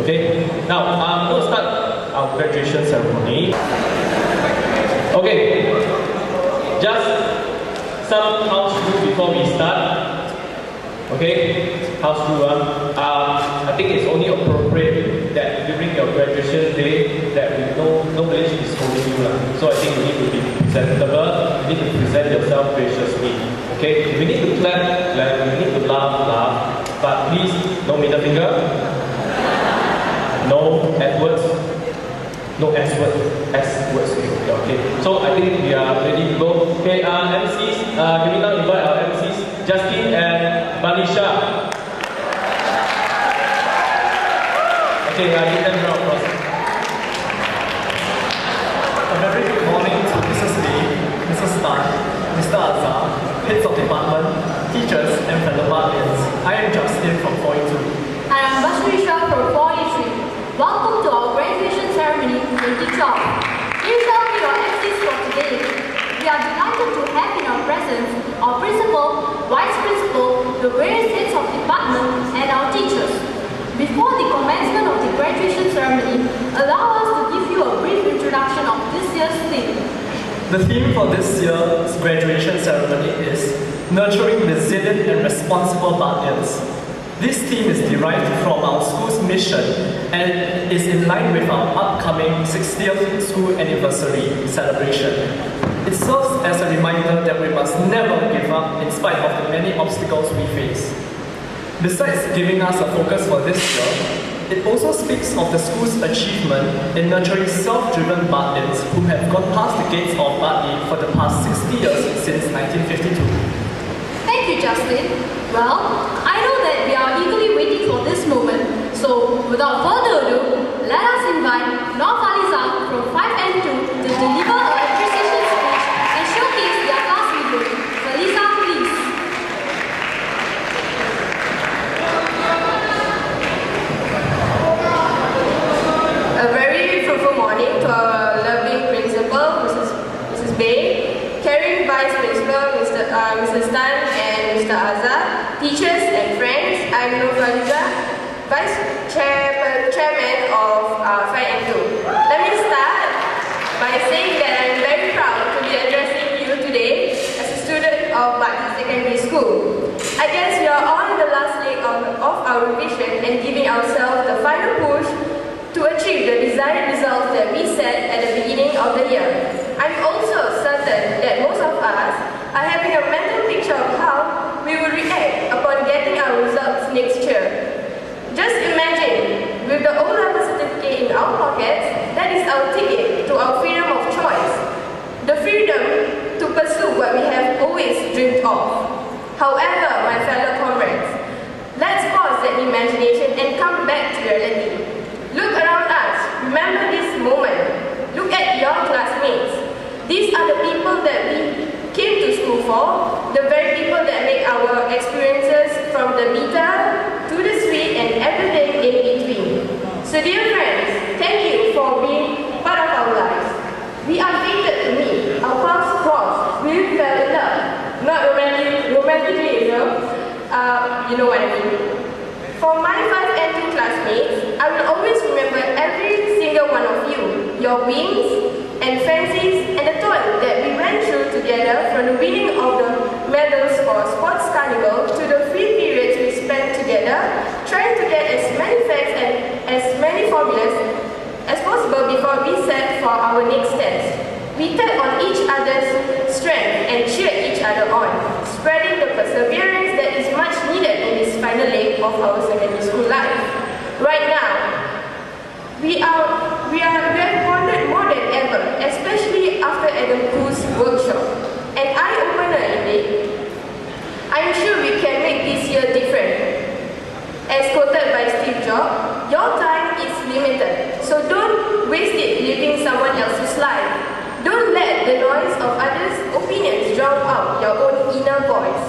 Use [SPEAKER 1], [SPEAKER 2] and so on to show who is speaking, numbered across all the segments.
[SPEAKER 1] Okay? Now, I'm going to start our graduation ceremony. Okay, just some house rule before we start. Okay, house rule. I think it's only appropriate that during your graduation day that we know nobody is holding you. So I think you need to be presentable, you need to present yourself graciously. Okay, we need to clap, we need to laugh, but please, no middle finger, no F words, no S words. Okay, so I think we are ready to go. Okay, MCs, can we now invite our MCs, Justin and Banisha. Okay, give them a round of applause.
[SPEAKER 2] A very good morning to Mrs. Lee, Mrs. Tan, Mr. Azhar, heads of department, teachers, and fellow guardians. I am Justin from 4E2.
[SPEAKER 3] I am Basrisha from 4E3. Welcome to our graduation ceremony 2012. Here shall be your MCs for today. We are delighted to have in our presence our principal, vice principal, the various heads of department, and our teachers. Before the commencement of the graduation ceremony, allow us to give you a brief introduction of this year's theme.
[SPEAKER 2] The theme for this year's graduation ceremony is Nurturing Resilient and Responsible Guardians. This theme is derived from our school's mission and is in line with our upcoming 60th school anniversary celebration. It serves as a reminder that we must never give up in spite of the many obstacles we face. Besides giving us a focus for this year, it also speaks of the school's achievement in nurturing self-driven guardians who have gone past the gates of Bartley for the past 60 years since 1952.
[SPEAKER 3] Thank you, Justin. Well, I know that we are eagerly waiting for this moment, so without further ado, let us invite North Aliza from 5N2 to deliver an appreciation speech and showcase their class video. Aliza, please.
[SPEAKER 4] A very fruitful morning to our lovely principal, Mrs. Bay, caring vice principal, Mrs. Tan and Mr. Azhar, teachers and friends. I'm Nur Faliza, vice chairman of 5N2. Let me start by saying that I'm very proud to be addressing you today as a student of Bartley Secondary School. I guess we are on the last leg of our revision and giving ourselves the final push to achieve the desired results that we set at the beginning of the year. I'm also certain that most of us are having a mental picture of how we will react upon getting our results next year. Just imagine, with the O-level certificate in our pockets, that is our ticket to our freedom of choice. The freedom to pursue what we have always dreamed of. However, my fellow comrades, let's pause that imagination and come back to reality. Look around us, remember this moment. Look at your classmates. These are the people that we came to school for, the very people that make our experiences from the bitter to the sweet and everything in between. So dear friends, thank you for being part of our lives. We are fated to meet, our paths crossed, we fell in love. Not romantically, you know what I mean. For my 5N2 classmates, I will always remember every single one of you, your wins and fancies and the toil that we went through together, from the winning of the medals for Sports Carnival to the free periods we spent together, trying to get as many facts and as many formulas as possible before we set for our next test. We tapped on each other's strength and cheered each other on, spreading the perseverance that is much needed in this final leg of our secondary school life. Right now, we have bonded more than ever, especially after Adam Khoo's workshop. An eye-opener indeed. I am sure we can make this year different. As quoted by Steve Jobs, your time is limited, so don't waste it living someone else's life. Don't let the noise of others' opinions drown out your own inner voice.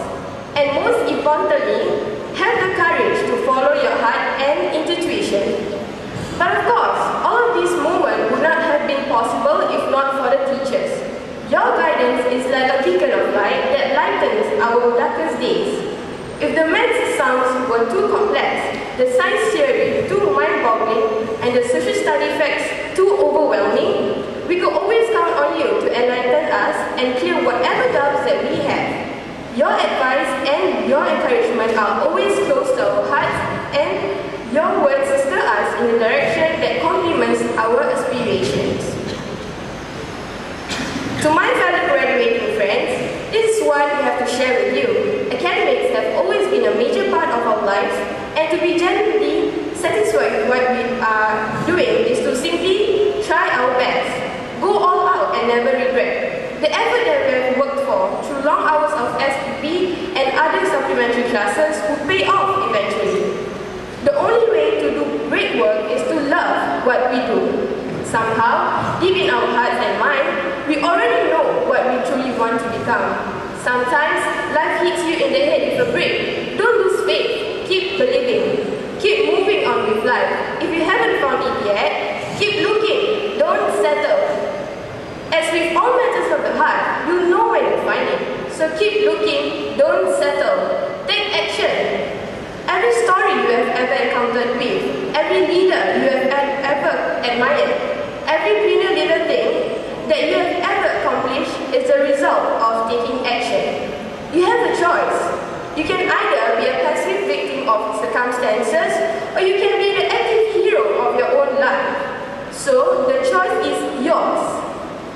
[SPEAKER 4] And most importantly, have the courage to follow your heart and intuition. But of course, all of these moments would not have been possible if not for the teachers. Your guidance is like a beacon of light that lightens our darkest days. If the maths sums were too complex, the science theory too mind-boggling and the social study facts too overwhelming, we could always count on you to enlighten us and clear whatever doubts that we have. Your advice and your encouragement are always close to our hearts, and your words stir us in the direction that complements our aspirations. To my fellow graduating friends, this is what we have to share with you. Academics have always been a major part of our lives, and to be genuinely satisfied with what we are doing is to simply try our best, go all out and never regret. The effort that we have worked for through long hours of SPP and other supplementary classes will pay off eventually. The only way to do great work is to love what we do. Somehow, deep in our hearts and mind, we already know what we truly want to become. Sometimes, life hits you in the head with a brick. Don't lose faith. Keep believing. Keep moving on with life. If you haven't found it yet, keep looking. Don't settle. As with all matters of the heart, you'll know when you find it. So keep looking. Don't settle. Take action. Every story you have ever encountered with, every leader you have ever admired, every peanut little thing that you have ever accomplished is the result of taking action. You have a choice. You can either be a passive victim of circumstances, or you can be the active hero of your own life. So, the choice is yours.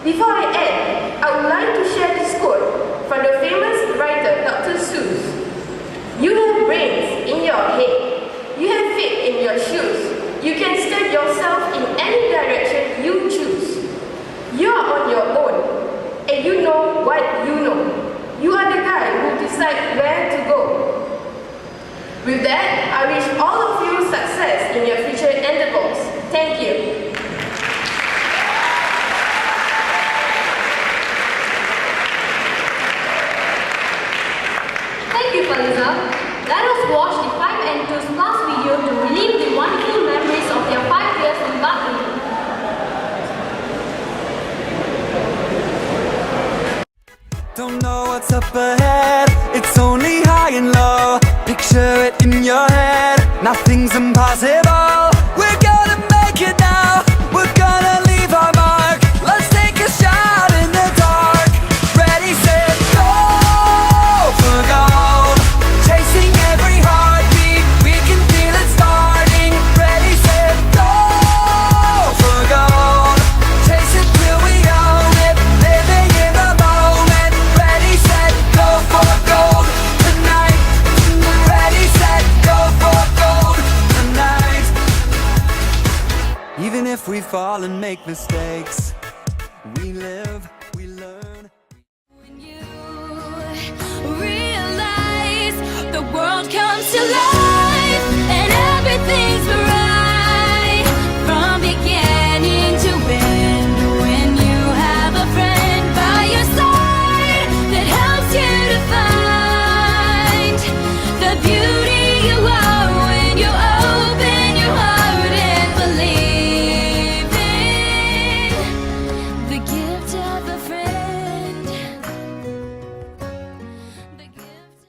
[SPEAKER 4] Before I end, I would like to share this quote from the famous writer Dr. Seuss. You have brains in your head. You have feet in your shoes. You can step yourself in any direction you choose. You are on your own, and you know what you know. You are the guy who decides where to go. With that, I wish all of you success in your future endeavors. Thank you.
[SPEAKER 3] Thank you, Faliza. Let us watch the 5 and 2's class video to relive the wonderful memories of their 5 years in Bartley.
[SPEAKER 5] Don't know what's up ahead, it's only high and low. Picture it in your head, nothing's impossible. We're gonna make it now, we're gonna leave our mark. Let's take a shot in the dark. Ready, set, go for gold. Chasing every heartbeat, we can feel it starting. Ready, set, go for gold. Chase it till we own it, living in the moment. Ready, set, go for gold tonight. Ready, set, go for gold tonight. Even if we fall and make mistakes, we live, we learn.
[SPEAKER 6] When you realize the world comes to life and everything's right from beginning to end. When you have a friend by your side that helps you to find the beauty you are when you open your heart and believe in the gift of a friend. The gift.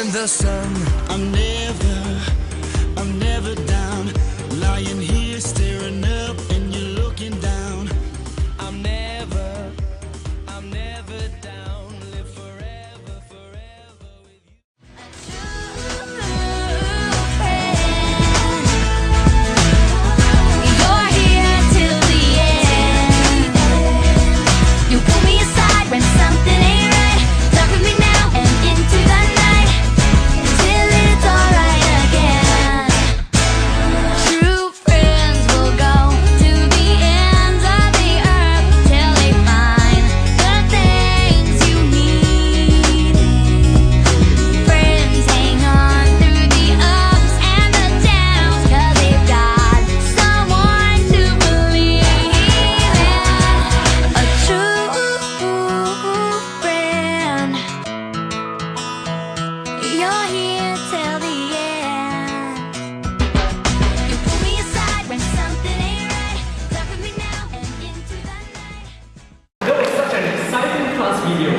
[SPEAKER 5] in the sun. I'm never down. Lying here staring up and you're looking down. I'm never down. Live forever with you.
[SPEAKER 6] You're here till the end. You pull me aside when something ain't right. Talk with me now and into the night till it's alright again. True friends will go to the ends of the earth till they find the things you need. Friends hang on through the ups and the downs 'cause they've got someone to believe in. A true friend. You're here till the end. You pull me aside when something ain't right. Talk with me now and into the night.
[SPEAKER 2] That was such an exciting class video.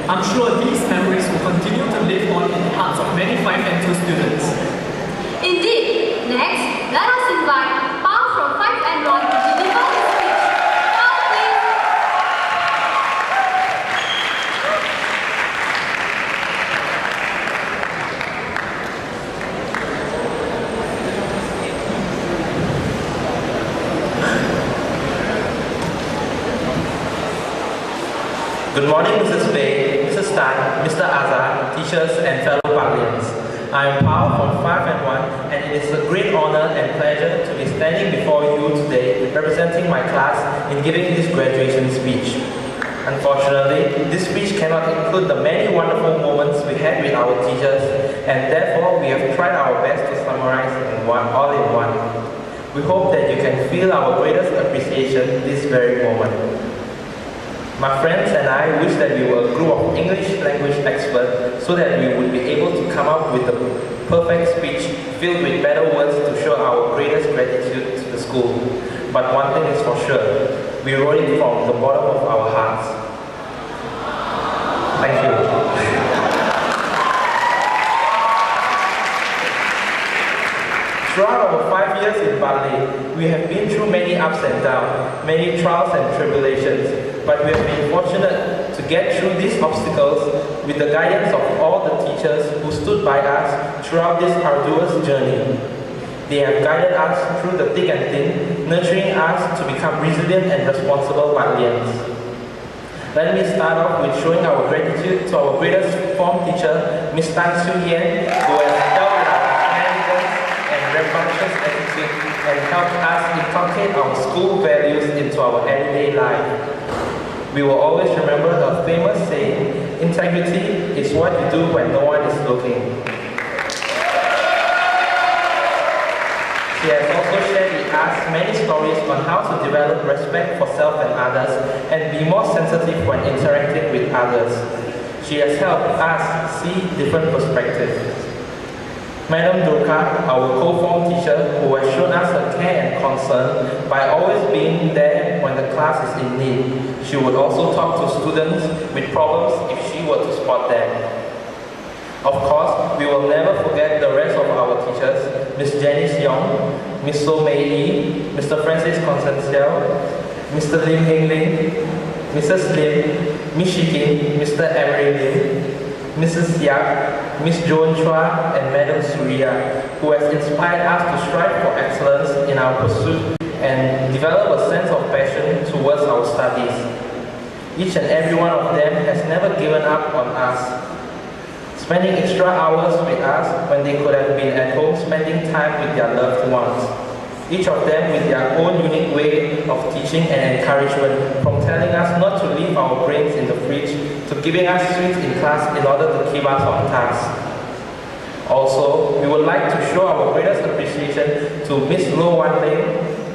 [SPEAKER 2] I'm sure these memories will continue to live on in the hearts of many 5N2 students.
[SPEAKER 3] Indeed. Next, let us invite Pao from 5N1 to deliver his speech. Pao, please.
[SPEAKER 7] Good morning, Mrs. Bay, Mrs. Tan, Mr. Azhar, teachers and fellow Parlians. I am Pao from 5N1 and it is a great honor and pleasure to be standing before you today representing my class in giving this graduation speech. Unfortunately, this speech cannot include the many wonderful moments we had with our teachers and therefore we have tried our best to summarize all in one. We hope that you can feel our greatest appreciation this very moment. My friends and I wish that we were a group of English language experts so that we would be able to come up with a perfect speech filled with better words to show our greatest gratitude to the school. But one thing is for sure, we wrote it from the bottom of our hearts. Thank you. Throughout our 5 years in Bali, we have been through many ups and downs, many trials and tribulations, but we have been fortunate to get through these obstacles with the guidance of all the teachers who stood by us throughout this arduous journey. They have guided us through the thick and thin, nurturing us to become resilient and responsible Balians. Let me start off with showing our gratitude to our greatest form teacher, Ms. Tan Siew Yen, who has dealt with our shenanigans and rambunctious attitude and helped us inculcate our school values into our everyday life. We will always remember her famous saying, integrity is what you do when no one is looking. She has also shared with us many stories on how to develop respect for self and others and be more sensitive when interacting with others. She has helped us see different perspectives. Madam Durga, our co-form teacher, who has shown us her care and concern by always being there when the class is in need. She would also talk to students with problems if she were to spot them. Of course, we will never forget the rest of our teachers, Ms. Janice Yong, Ms. So Mei Yi, Mr. Francis Constantiel, Mr. Lim Heng Ling, Mrs. Lim, Ms. Shikin, Mr. Emery Lim, Mrs. Yap, Ms. Joan Chua, and Madam Surya, who has inspired us to strive for excellence in our pursuit and develop a sense of passion towards our studies. Each and every one of them has never given up on us, spending extra hours with us when they could have been at home spending time with their loved ones. Each of them with their own unique way of teaching and encouragement, from telling us not to leave our brains in the fridge to giving us sweets in class in order to keep us on task. Also, we would like to show our greatest appreciation to Ms. Lo Wan Ling,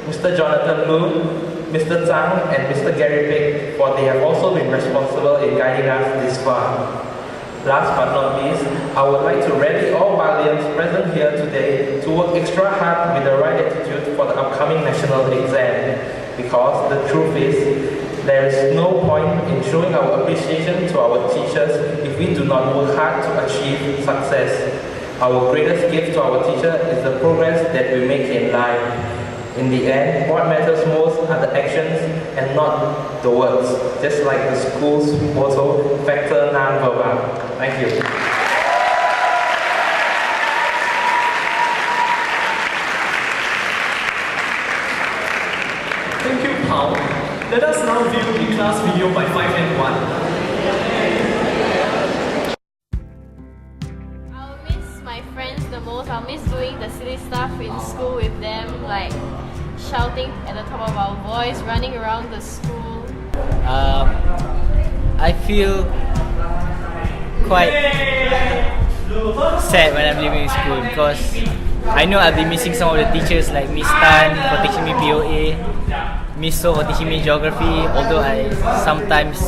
[SPEAKER 7] Mr. Jonathan Lu, Mr. Zhang, and Mr. Gary Pick, for they have also been responsible in guiding us this far. Last but not least, I would like to rally all Balians present here today to work extra hard with the right attitude for the upcoming national exam. because the truth is, there is no point in showing our appreciation to our teachers if we do not work hard to achieve success. Our greatest gift to our teacher is the progress that we make in life. In the end, what matters most are the actions and not the words, just like the school's motto, Factor Non Verbum. Thank you.
[SPEAKER 2] Thank you, Paul. Let us now view the class video by 5N1.
[SPEAKER 8] I'll miss my friends the most. I'll miss doing the silly stuff in school with them, like shouting at the top of our voice, running around the school.
[SPEAKER 9] I feel quite sad when I'm leaving school because I know I'll be missing some of the teachers like Miss Tan for teaching me POA, Miss So for teaching me geography, although I sometimes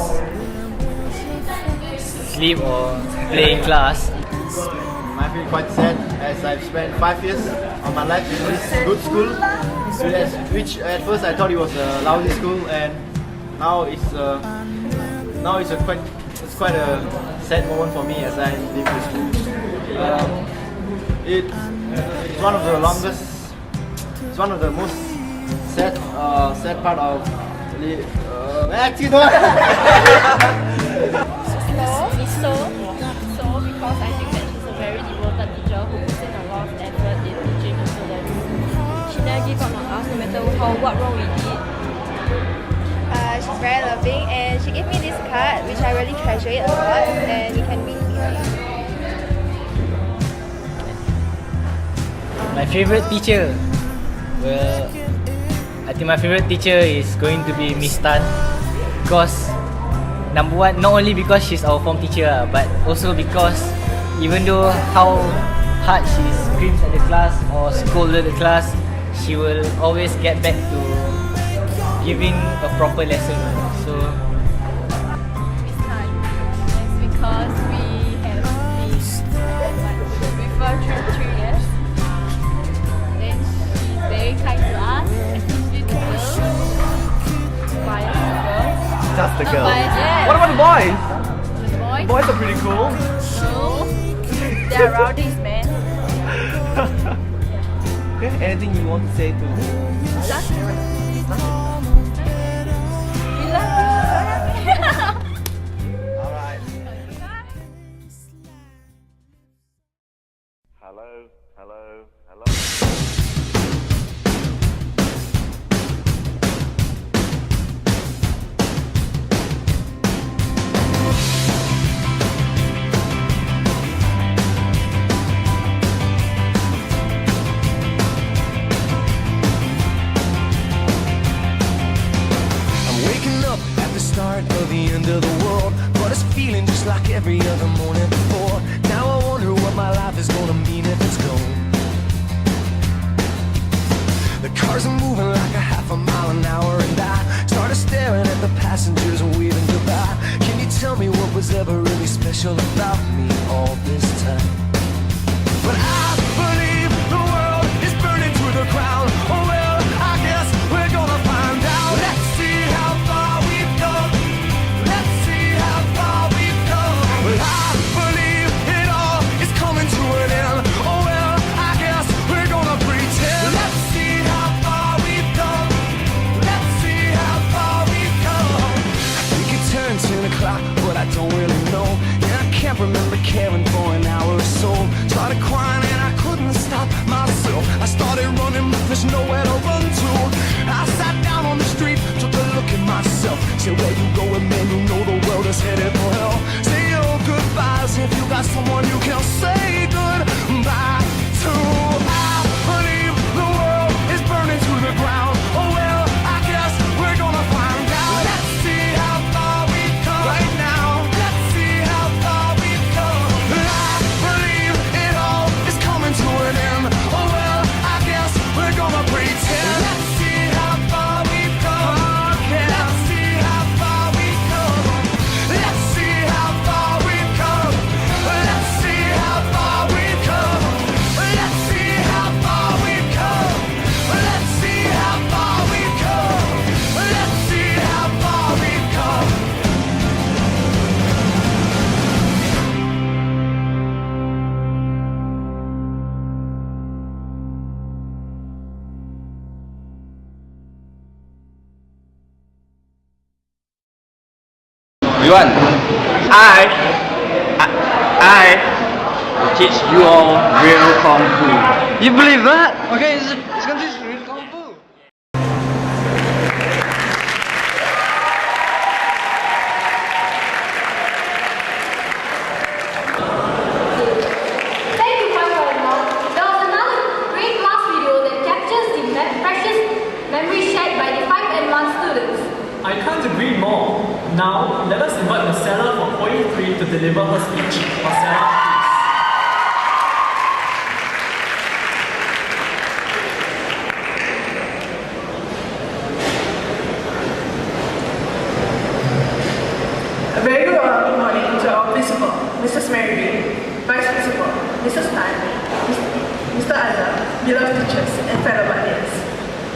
[SPEAKER 9] sleep or play in class.
[SPEAKER 10] I feel quite sad as I've spent 5 years of my life in this good school, which at first I thought it was a lousy school, and now it's quite a sad moment for me as I leave the school. It's one of the longest, it's one of the most sad part of actually no.
[SPEAKER 8] So because I think that she's a very devoted teacher who puts in a lot of effort in teaching the students. She never gives up on us no matter what wrong we did.
[SPEAKER 4] She's very loving, and she gave me this card which I really treasure it a lot, and you can read here.
[SPEAKER 9] My favorite teacher, well, I think my favorite teacher is going to be Miss Tan because number one, not only because she's our form teacher, but also because even though how hard she screams at the class or scolded the class, she will always get back to giving a proper lesson. So
[SPEAKER 8] Miss Tan, it's because we have been with her through 3 years. Then she's very kind to us, especially to girls. Biased to girls.
[SPEAKER 10] Just the
[SPEAKER 8] Not
[SPEAKER 10] girl.
[SPEAKER 8] biased, yeah.
[SPEAKER 10] What about the boys?
[SPEAKER 8] The boys?
[SPEAKER 10] Boys are pretty cool.
[SPEAKER 8] No, they're rowdies, man.
[SPEAKER 10] Okay, anything you want to say to?
[SPEAKER 8] Just we love you.
[SPEAKER 10] Alright.
[SPEAKER 11] Hello.
[SPEAKER 5] I'm waking up at the start of the end of the world, but it's feeling just like every other morning before. Now I wonder what my life is gonna mean if it's gone. The cars are moving like a half a mile an hour, and I started staring at the passengers and waving goodbye. Can you tell me what was ever really special about me all this time? But I believe the world is burning to the ground. Oh well, I guess we're gonna find out. Let's see how far we've come. Let's see how far we've come. Well, I believe it all is coming to an end. Oh well, I guess we're gonna pretend. Let's see how far we've come. Let's see how far we've come. I think it turned 10 o'clock, but I don't really know. Yeah, I can't remember caring for an hour or so. Started crying and I couldn't stop myself. I started running, but there's nowhere to run to. I sat down on the street, took a look at myself. Said, where you going, man? You know the world is headed for hell. Say your goodbyes if you got someone you can say goodbye to. I believe the world is burning to the ground. Oh well, I guess we're gonna find out. Let's see how far we've come right now. Let's see how far we've come. I believe it all is coming to an end. Oh well, I guess we're gonna pretend. Let's see how far we've come. Let's see how far we've come. Let's see how far we've come. Let's see
[SPEAKER 11] everyone. I will teach you all real Kung Fu. You believe that? Okay, it's gonna teach real Kung Fu.
[SPEAKER 3] Thank you, Father. There was another great class video that captures the precious memories shared by the 5 and 1 students.
[SPEAKER 2] I can't agree more. Now, let us invite Marcella from 43 to deliver her speech. Marcella, please.
[SPEAKER 12] A very good morning to our principal, Mrs. Mary B, Vice Principal, Mrs. Tan, Mr. Azhar, beloved teachers, and fellow guardians.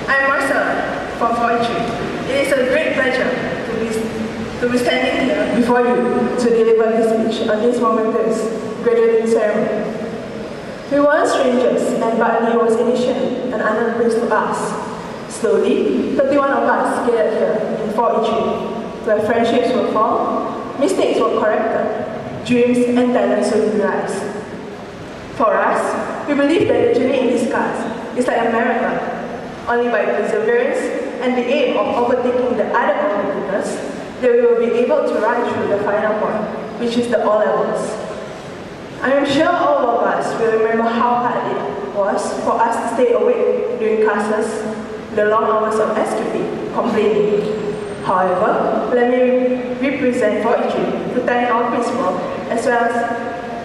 [SPEAKER 12] I am Marcella from 43. It is a great pleasure to be standing here before you to deliver this speech on this momentous graduating ceremony. We were strangers, and Bartley was initially an unknown place to us. Slowly, 31 of us gathered here in 4E3, where friendships were formed, mistakes were corrected, dreams and talents were realized. For us, we believe that the journey in this class is like a marathon. Only by perseverance and the aim of overtaking the other competitors that we will be able to run through the final point, which is the O-levels. I am sure all of us will remember how hard it was for us to stay awake during classes, the long hours of SQP, complaining. However, let me represent 4E3 to thank our principal as well as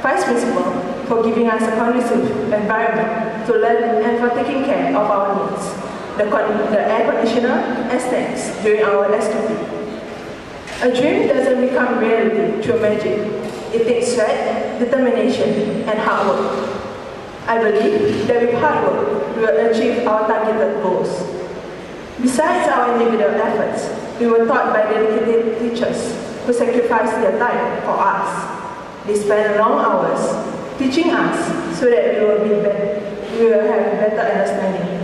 [SPEAKER 12] Vice Principal for giving us a conducive environment to learn and for taking care of our needs. The air conditioner and snacks during our SQP. A dream doesn't become reality through magic. It takes sweat, determination, and hard work. I believe that with hard work, we will achieve our targeted goals. Besides our individual efforts, we were taught by dedicated teachers who sacrificed their time for us. They spent long hours teaching us so that we will have better understanding.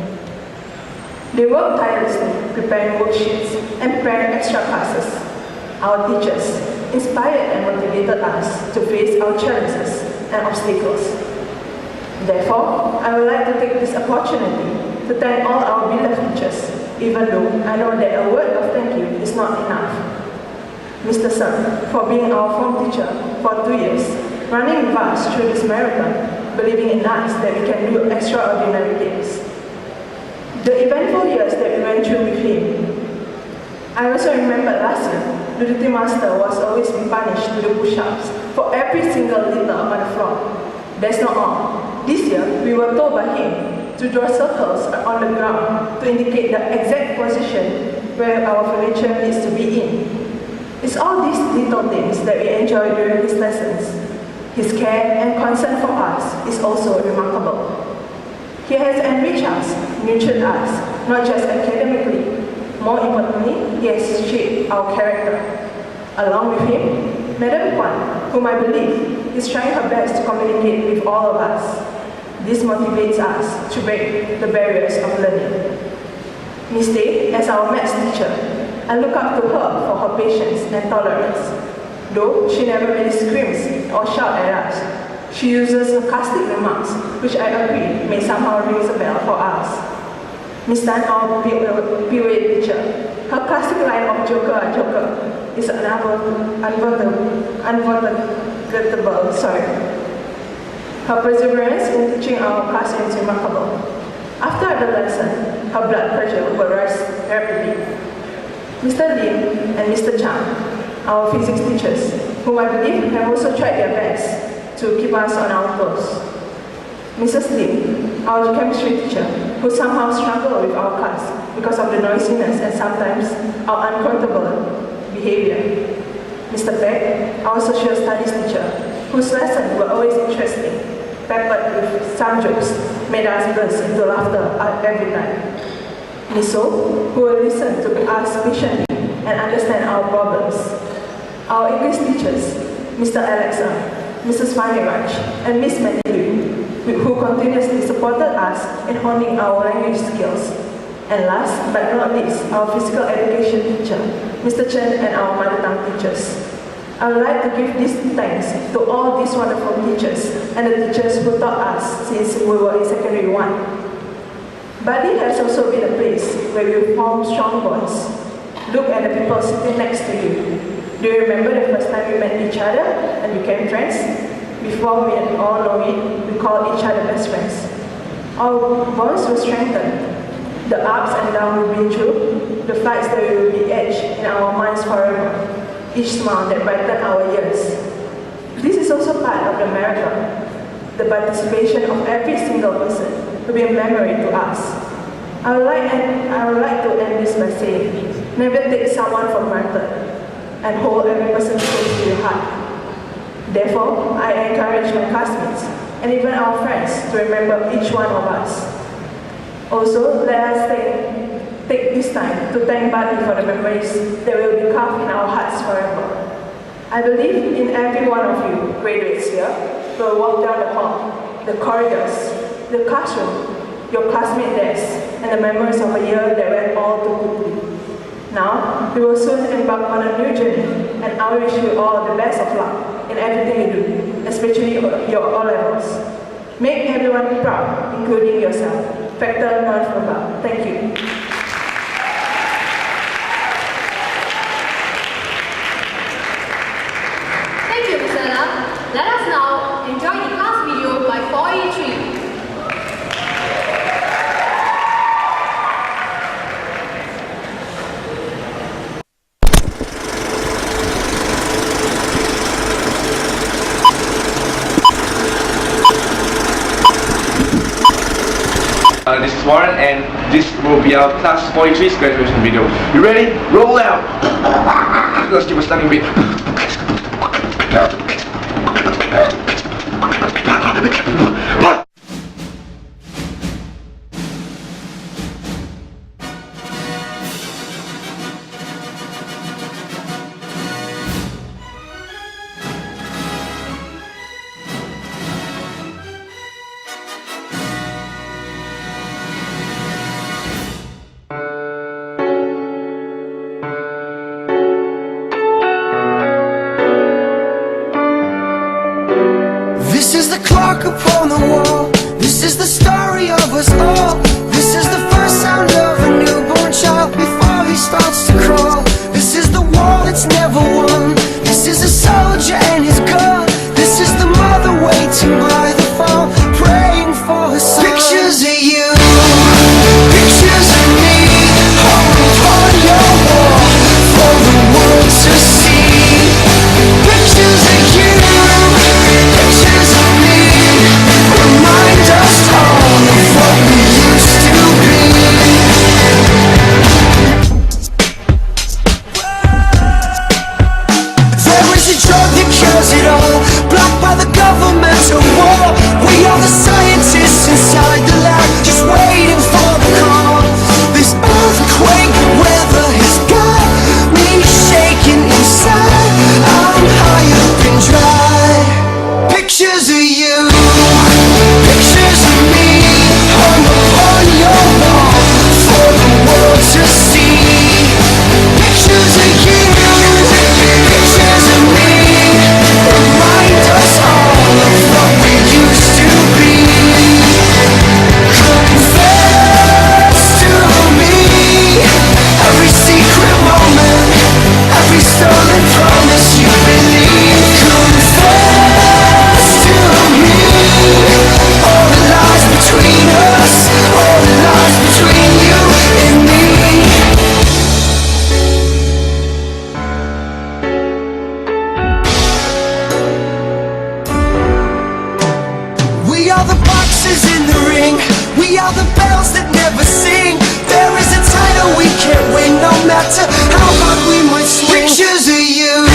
[SPEAKER 12] They worked tirelessly preparing worksheets and preparing extra classes. Our teachers inspired and motivated us to face our challenges and obstacles. Therefore, I would like to take this opportunity to thank all our beloved teachers, even though I know that a word of thank you is not enough. Mr. Sun, for being our form teacher for 2 years, running with us through this marathon, believing in us that we can do extraordinary things. The eventful years that we went through with him. I also remember last year, the duty master was always being punished to do push-ups for every single litter on the floor. That's not all. This year, we were told by him to draw circles on the ground to indicate the exact position where our furniture needs to be in. It's all these little things that we enjoy during his lessons. His care and concern for us is also remarkable. He has enriched us, nurtured us, not just academically. More importantly, he has shaped our character. Along with him, Madam Kwan, whom I believe is trying her best to communicate with all of us. This motivates us to break the barriers of learning. Miss Day, as our maths teacher, I look up to her for her patience and tolerance. Though she never really screams or shouts at us, she uses sarcastic remarks, which I agree may somehow ring a bell for us. Miss Tan, our POA teacher, her classic line of Joker, is unavoidable. Her perseverance in teaching our classroom is remarkable. After every lesson, her blood pressure will rise rapidly. Mr. Lim and Mr. Chang, our physics teachers, whom I believe have also tried their best to keep us on our toes. Mrs. Lim, our chemistry teacher, who somehow struggled with our class because of the noisiness and sometimes our uncomfortable behavior. Mr. Peck, our social studies teacher, whose lessons were always interesting, peppered with some jokes, made us burst into laughter every time. Miss So, who will listen to us patiently and understand our problems. Our English teachers, Mr. Alexa, Mrs. Maniraj, and Miss Matthew, who continuously supported us in honing our language skills. And last but not least, our physical education teacher, Mr. Chen, and our mother tongue teachers. I would like to give these thanks to all these wonderful teachers and the teachers who taught us since we were in secondary 1. Bali has also been a place where we formed strong bonds. Look at the people sitting next to you. Do you remember the first time we met each other and became friends? Before we all know it, we called each other best friends. Our bonds were strengthened. The ups and downs we've been through, the fights that we will be etched in our minds forever, each smile that brightened our years. This is also part of the marathon. The participation of every single person will be a memory to us. I would like to end this by saying, never take someone for granted and hold every person close to your heart. Therefore, I encourage my classmates and even our friends to remember each one of us. Also, let us take this time to thank Bali for the memories that will be carved in our hearts forever. I believe in every one of you graduates here will walk down the hall, the corridors, the classroom, your classmate desks, and the memories of a year that went all too quickly. Now, we will soon embark on a new journey, and I wish you all the best of luck in everything you do, especially your O-levels. Make everyone proud, including yourself. Factor non-verbal. Thank you.
[SPEAKER 3] Thank you, Mr. Lam. Let us now enjoy the class video by 4E3.
[SPEAKER 11] This is Warren, and this will be our class 43's graduation video. You ready? Roll out! Let's give a stunning beat.
[SPEAKER 5] This is the clock upon the wall. This is the story of us all. This is the first sound of a newborn child before he starts to crawl. This is the war that's never won. This is a soldier and his gun. This is the mother waiting by the phone, praying for her son. Pictures of you, pictures of me, hung upon your wall for the world to see. Pictures of you, pictures of me, remind us all of what we used to be. There is a drug that cures it all, blocked by the governmental war. We are the scientists inside the lab, just waiting for the call. This earthquake weather has got me shaking inside. I'm high up and dry. Pictures of you, pictures of me, hung upon your wall for the world to see. Pictures of you, pictures of me, remind us all of what we used to be. Confess to me every secret moment, every stolen promise you believe. Confess to me all the lies between us, all the lies between you and me. We are the boxes in the ring, we are the bells that never sing. There is a title we can't win, no matter how hard we might swing. Pictures of you,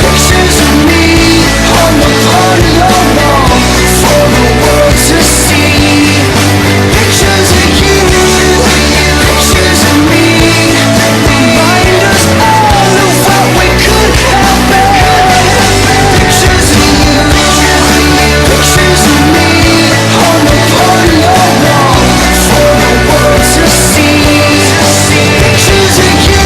[SPEAKER 5] pictures of me, hung upon your wall for the world to see. Pictures of you, pictures of me, remind us all of what we could have been. Pictures of you, pictures of me, hung upon your wall for the world to see. Pictures of you,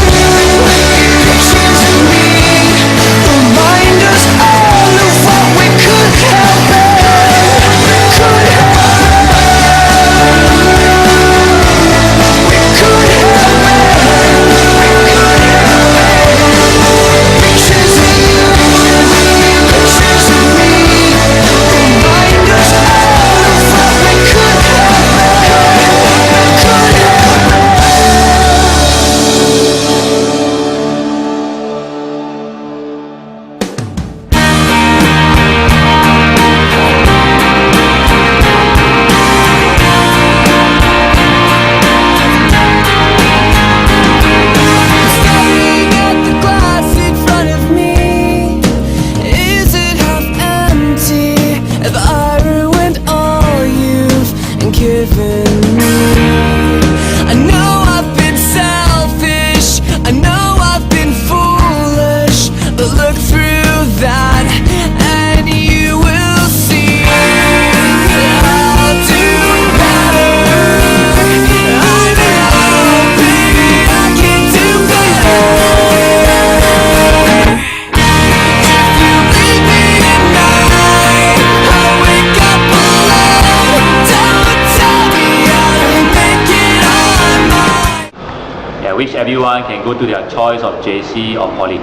[SPEAKER 13] wish everyone can go to their choice of JC or Poly.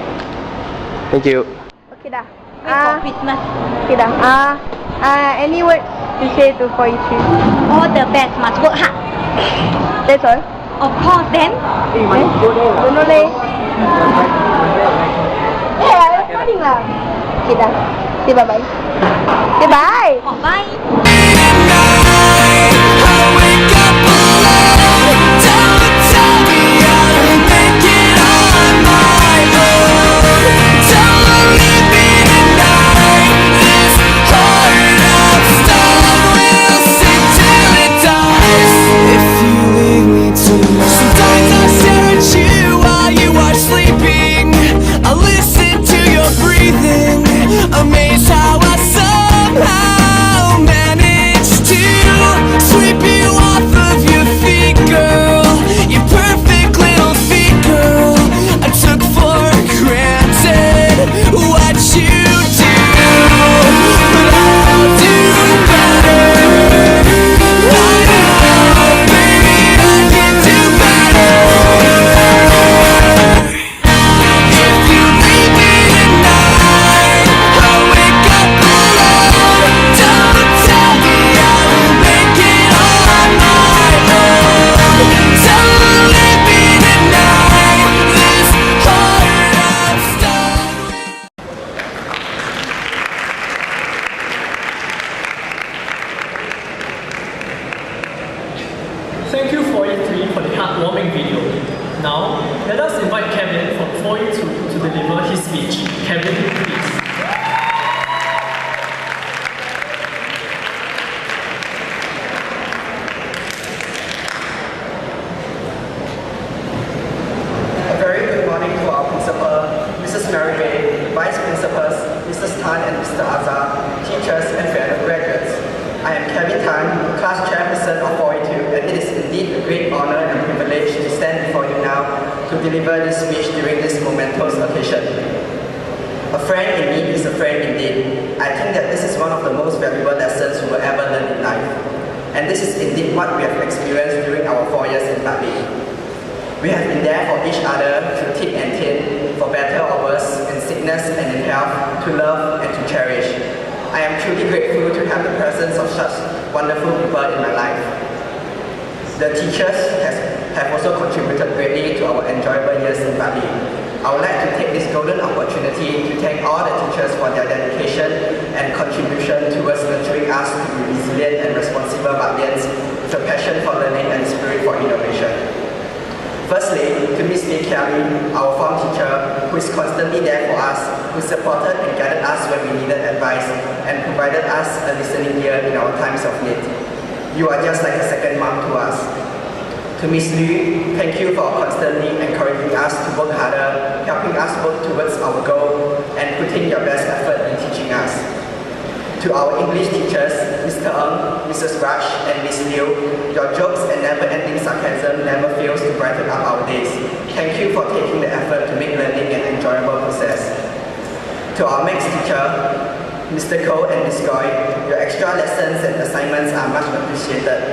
[SPEAKER 14] Thank you.
[SPEAKER 15] Okay dah. Okay dah. Any word to say to 4E3?
[SPEAKER 3] All the best, must work hard.
[SPEAKER 15] That's all.
[SPEAKER 3] Of course, then.
[SPEAKER 15] Don't know leh. Yeah, recording lah. Okay dah. Say bye bye. Say bye.
[SPEAKER 3] Oh, bye.
[SPEAKER 5] Amazed how I somehow managed to sweep you off of your feet, girl. You perfect little feet, girl. I took for granted what you do, but I'll do better. I know, baby, I can do better. If you leave me tonight, I'll wake up alone. Don't tell me I will make it on my own. Don't leave me tonight. This heart of stone.
[SPEAKER 2] Thank you 4E3 for the heartwarming video. Now, let us invite Kevin from 4E2 to deliver his speech. Kevin, please.
[SPEAKER 16] A very good morning to our principal, Mrs. Mary Bay, vice principals, Mrs. Tan and Mr. Azhar, teachers and fellow graduates. I am Kevin Tan, class chairperson of 4E2, and it is indeed a great honor and privilege to stand before you now to deliver this speech during this momentous occasion. A friend in need is a friend indeed. I think that this is one of the most valuable lessons we will ever learn in life. And this is indeed what we have experienced during our 4 years in Dudley. We have been there for each other through thick and thin, for better or worse, in sickness and in health, to love and to cherish. I am truly grateful to have the presence of such wonderful people in my life. The teachers have also contributed greatly to our enjoyable years in Bali. I would like to take this golden opportunity to thank all the teachers for their dedication and contribution towards nurturing us to be resilient and responsible Balians with a passion for learning and spirit for innovation. Firstly, to Miss Lee Kelly, our form teacher, who is constantly there for us, who supported and guided us when we needed advice, and provided us a listening ear in our times of need. You are just like a second mom to us. To Miss Liu, thank you for constantly encouraging us to work harder, helping us work towards our goal, and putting your best effort in teaching us. To our English teachers, Mr. Ng, Mrs. Raj, and Miss Liu, your jokes and never-ending sarcasm never fails to brighten up our days. Thank you for taking the effort to make learning an enjoyable process. To our maths teacher, Mr. Koh and Ms. Goy, your extra lessons and assignments are much appreciated.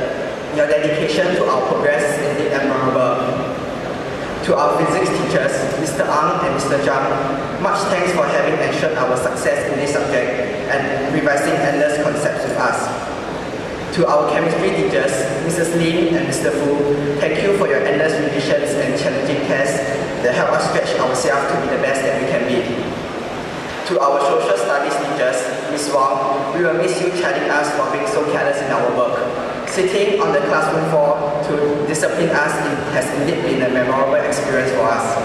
[SPEAKER 16] Your dedication to our progress is indeed admirable. To our physics teachers, Mr. Ang and Mr. Zhang, much thanks for having ensured our success in this subject and revising endless concepts with us. To our chemistry teachers, Mrs. Lin and Mr. Fu, thank you for your endless revisions and challenging tests that help us stretch ourselves to be the best that we can be. To our social studies teachers, Ms. Wong, we will miss you chiding us for being so careless in our work. Sitting on the classroom floor to discipline us has indeed been a memorable experience for us.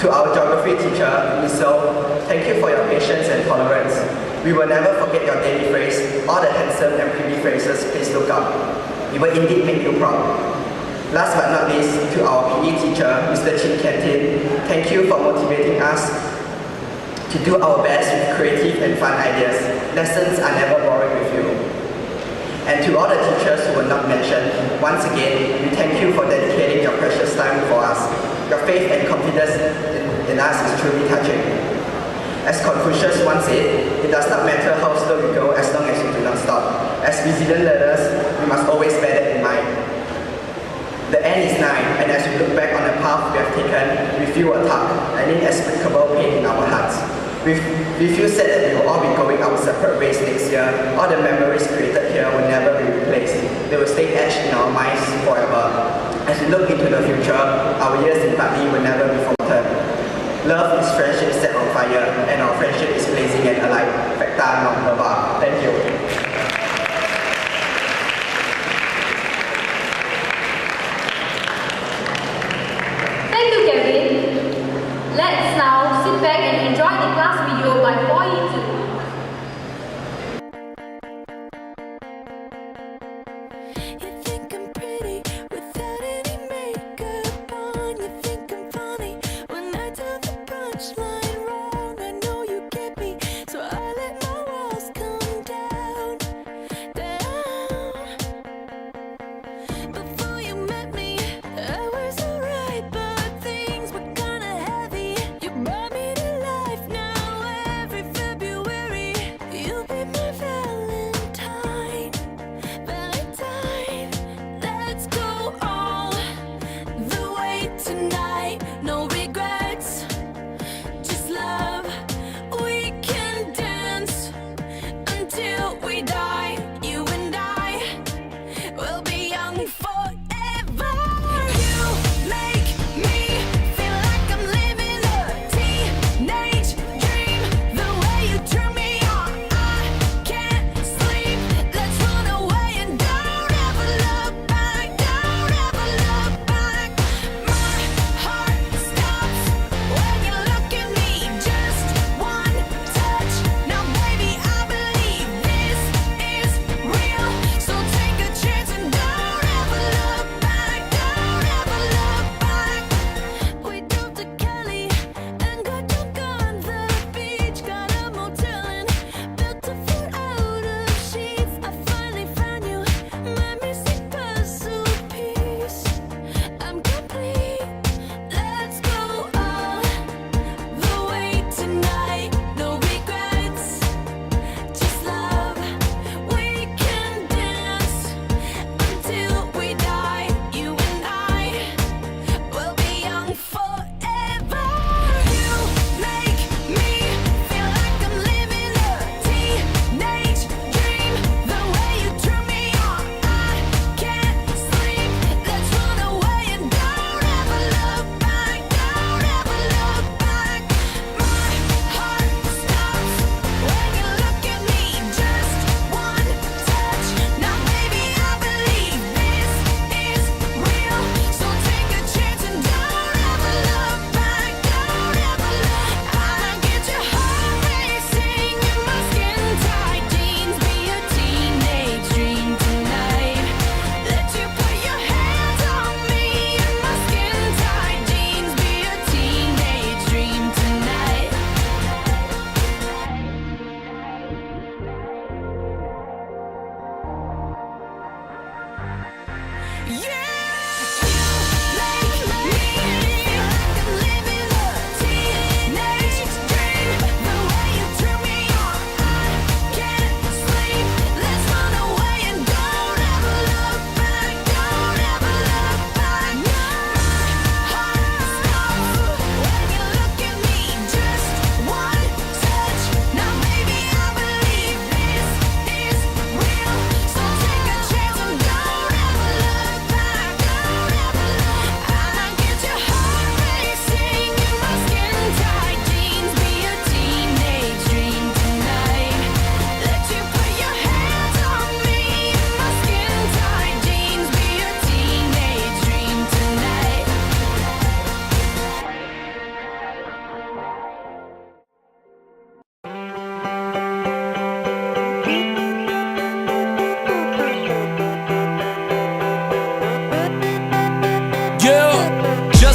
[SPEAKER 16] To our geography teacher, Ms. So, thank you for your patience and tolerance. We will never forget your daily phrase, all the handsome and pretty phrases, please look up. We will indeed make you proud. Last but not least, to our PE teacher, Mr. Chin Kentin, thank you for motivating us to do our best with creative and fun ideas. Lessons are never boring with you. And to all the teachers who were not mentioned, once again, we thank you for dedicating your precious time for us. Your faith and confidence in us is truly touching. As Confucius once said, it does not matter how slow you go as long as you do not stop. As resilient learners, we must always bear that in mind. The end is nigh, and as we look back on the path we have taken, we feel a tug, an inexplicable pain in our hearts. We feel sad that we will all be going our separate ways next year. All the memories created here will never be replaced. They will stay etched in our minds forever. As we look into the future, our years in Bartley will never be forgotten. Love is friendship set on fire, and our friendship is blazing and alive. Facta non verba. Thank you.
[SPEAKER 3] Thank you, Kevin. Let's now sit back and enjoy the class video by 4E2.
[SPEAKER 6] You think I'm pretty without any makeup on. You think I'm funny when I tell the punchline wrong. I know you get me, so I let my walls come down, down. Before you met me, I was alright, but things were kinda heavy. You brought me to life now every February.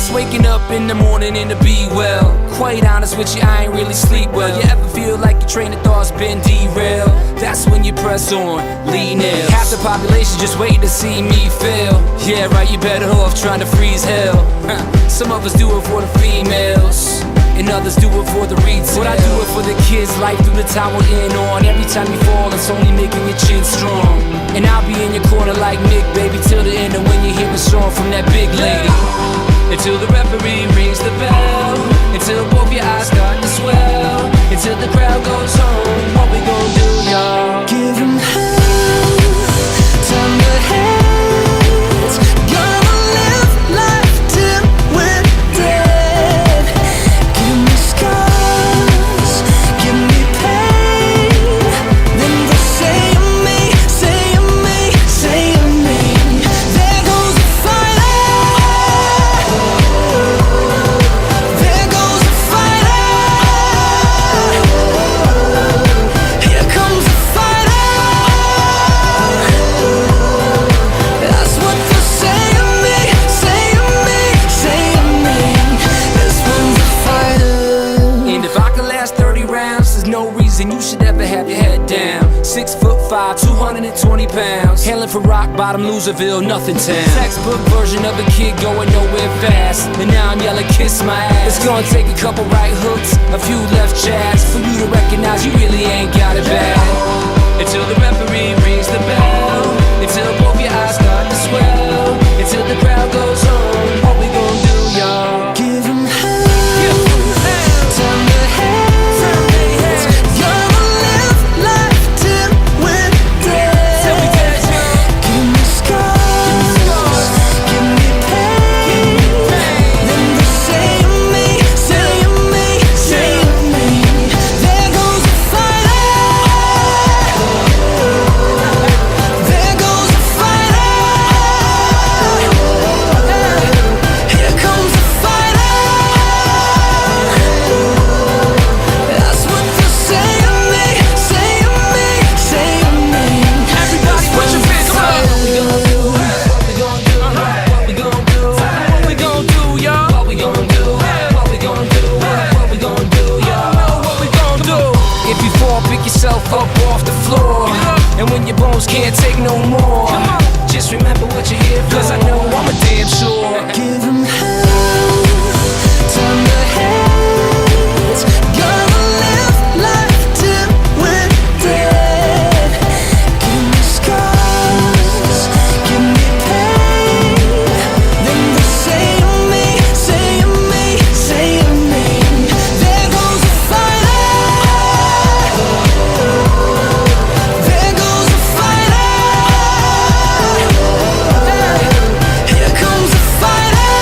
[SPEAKER 17] Just waking up in the morning and to be well. Quite honest with you, I ain't really sleep well. You ever feel like your train of thought's been derailed? That's when you press on, lean in. Half the population just waiting to see me fail. Yeah, right, you better off trying to freeze hell. Some of us do it for the females, and others do it for the retail. But I do it for the kids, life through the tower in on. Every time you fall, it's only making your chin strong. And I'll be in your corner like Mick, baby, till the end of when you hear a song from that big lady. Until the referee rings the bell, until both your eyes start to swell, until the crowd goes home. What we gon' do, y'all?
[SPEAKER 5] Give 'em hell, turn the heads. Gonna live life till we're dead. Give me scars, give me pain. Then they say of me, say of me, say of me. There goes the fighter. There goes the fighter. Here comes the fighter. That's what they say of me, say of me, say of me. This one's a fighter.
[SPEAKER 17] And if I could last 30 rounds, there's no reason you should ever have your head down. 6'5", 220 pounds. Hailing from rock bottom, Loserville, nothing town. Textbook version of a kid going nowhere fast. And now I'm yelling, kiss my ass. It's gonna take a couple right hooks, a few left jabs, for you to recognize you really ain't got it bad. Until the referee rings the bell, until both your eyes start to swell, until the crowd goes home. What we gon' do, y'all?
[SPEAKER 5] Give 'em hell, turn the heads. Gonna live life till we're dead. Give me scars, give me pain. Then they say of me, say of me, say of me. There goes the fighter. There goes the fighter. Here comes the fighter. That's what they say of me, say of me, say of me.
[SPEAKER 17] Everybody put your fists up. What we gon' do? What we gon' do? What we gon' do? What we gon' do, y'all? What we gon' do? What we gon' do? What we gon' do, y'all? What we gon' do? If you fall, pick yourself up off the floor. And when your bones can't take no more, just remember what you're here for. 'Cause I know I'm a damn sure.
[SPEAKER 5] Give 'em hell, turn the heads. Gonna live life till we're dead. Give me scars, give me pain. Then they say of me, say of me, say of me. There goes the fighter. There goes the fighter. Here comes the fighter.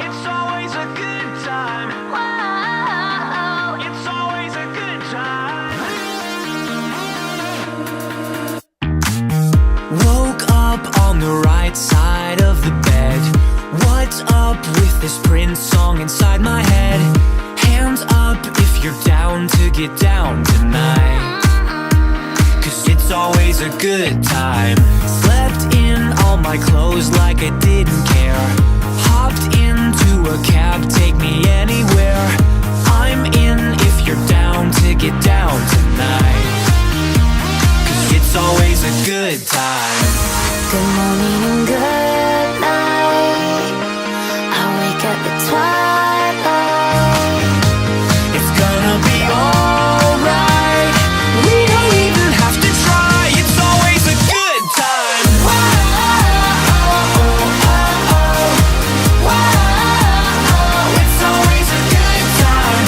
[SPEAKER 6] It's always a good time. It's always a good time.
[SPEAKER 5] Woke up on the right side of the bed. What's up with this Prince song inside my head? Hands up if you're down to get down tonight. 'Cause it's always a good time. Slept in all my clothes like I didn't care. Hopped into a cab, take me anywhere. I'm in if you're down to get down tonight. 'Cause it's always a good time.
[SPEAKER 6] Good morning and good night. I wake up at twilight.
[SPEAKER 5] It's gonna be alright. We don't even have to try. It's always a good time. It's always a good time.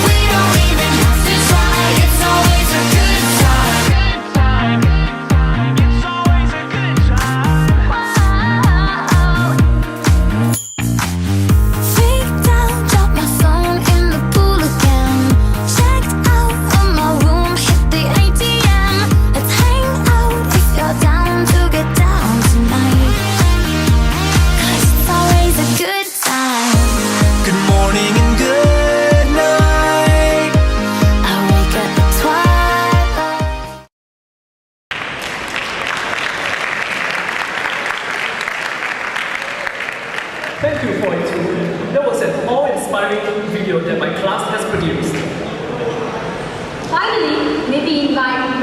[SPEAKER 5] We don't even have to try. It's always a good time. It's always a good time.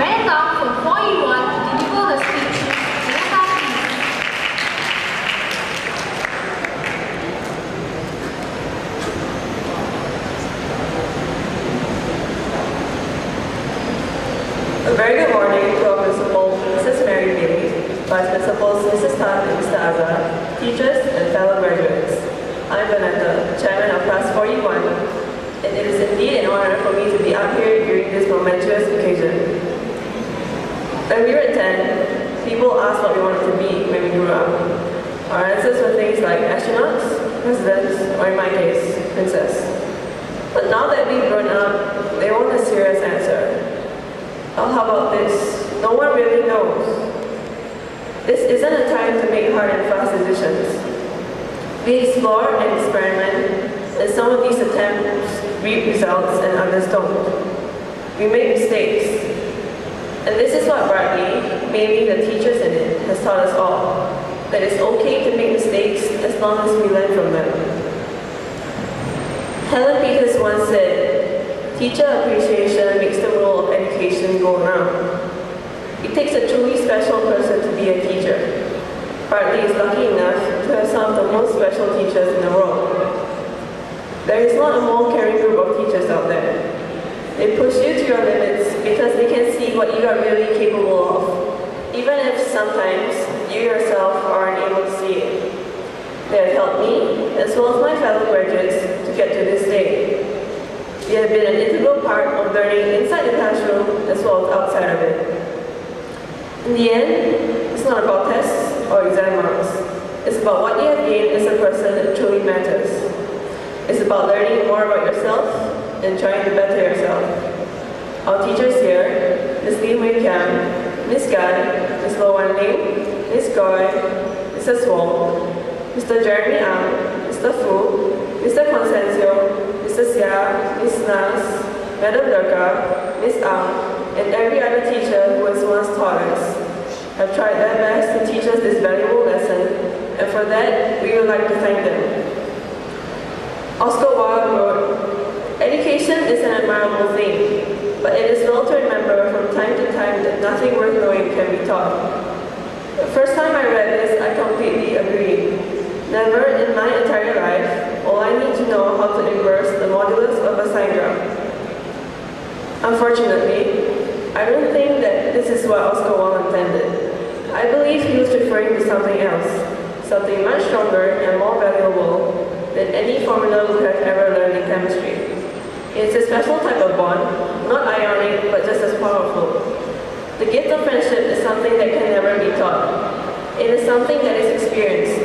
[SPEAKER 3] Renata from 4E1 to deliver her speech. Renata, please.
[SPEAKER 18] A very good morning to our principal, Mrs. Mary Bailey, Vice Principals, Mrs. Tan and Mr. Azhar, teachers and fellow graduates. I'm Vanessa, Chairman of Class 4E1, and it is indeed an honor for me to be up here during this momentous occasion. When we were 10, people asked what we wanted to be when we grew up. Our answers were things like astronauts, presidents, or in my case, princess. But now that we've grown up, they want a serious answer. Oh, how about this? No one really knows. This isn't a time to make hard and fast decisions. We explore and experiment, and some of these attempts reap results and others don't. We make mistakes. And this is what Bartley, mainly the teachers in it, has taught us all. That it's okay to make mistakes as long as we learn from them. Helen Peters once said, "Teacher appreciation makes the role of education go round." It takes a truly special person to be a teacher. Bartley is lucky enough to have some of the most special teachers in the world. There is not a more caring group of teachers out there. They push you to your limits because they can see what you are really capable of, even if sometimes you yourself aren't able to see it. They have helped me, as well as my fellow graduates, to get to this day. They have been an integral part of learning inside the classroom as well as outside of it. In the end, it's not about tests or exam marks. It's about what you have gained as a person that truly matters. It's about learning more about yourself and trying to better yourself. Our teachers here, Ms. Lee Hui Kiam, Ms. Gan, Ms. Lo Wan Ling, Ms. Goy, Mr. Swong, Mr. Jeremy Ang, Mr. Fu, Mr. Consencio, Mr. Xia, Ms. Nas, Madam Durga, Ms. Ang, and every other teacher who has once taught us have tried their best to teach us this valuable lesson, and for that, we would like to thank them. Oscar Wilde wrote, "Education is an admirable thing, but it is well to remember from time to time that nothing worth knowing can be taught." The first time I read this, I completely agreed. Never in my entire life will I need to know how to inverse the modulus of a sine graph. Unfortunately, I don't think that this is what Oscar Wilde intended. I believe he was referring to something else, something much stronger and more valuable than any formula we have ever learned in chemistry. It's a special type of bond, not ionic, but just as powerful. The gift of friendship is something that can never be taught. It is something that is experienced.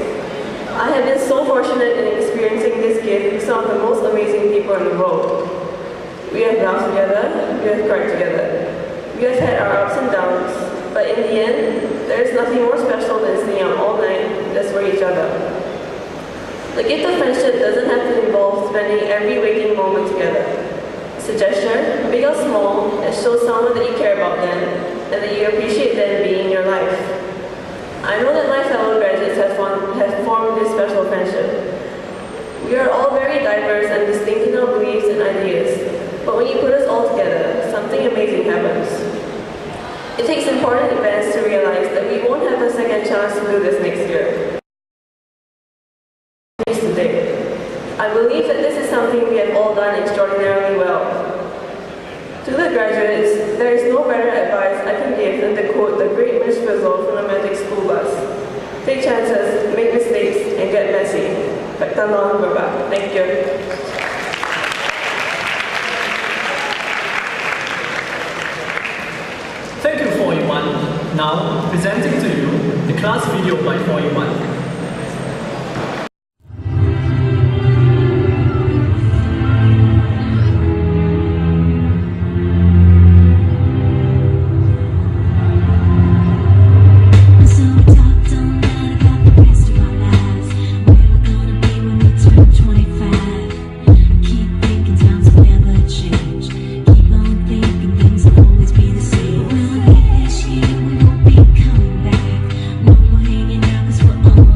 [SPEAKER 18] I have been so fortunate in experiencing this gift with some of the most amazing people in the world. We have laughed together, we have cried together. We have had our ups and downs, but in the end, there is nothing more special than staying out all night just for each other. The gift of friendship doesn't have to involve spending every waking moment together. It's a gesture, big or small, that shows someone that you care about them and that you appreciate them being in your life. I know that my fellow graduates have formed this special friendship. We are all very diverse and distinct in our beliefs and ideas, but when you put us all together, something amazing happens. It takes important events to realize that we won't have a second chance to do this next year. Today. I believe that this is something we have all done extraordinarily well. To the graduates, there is no better advice I can give than to quote the great Miss Frizzle from the Magic School Bus. Take chances, make mistakes, and get messy. Thank you.
[SPEAKER 2] Thank you, 4E1. Now, presenting to you the class video by 4E1.
[SPEAKER 6] We're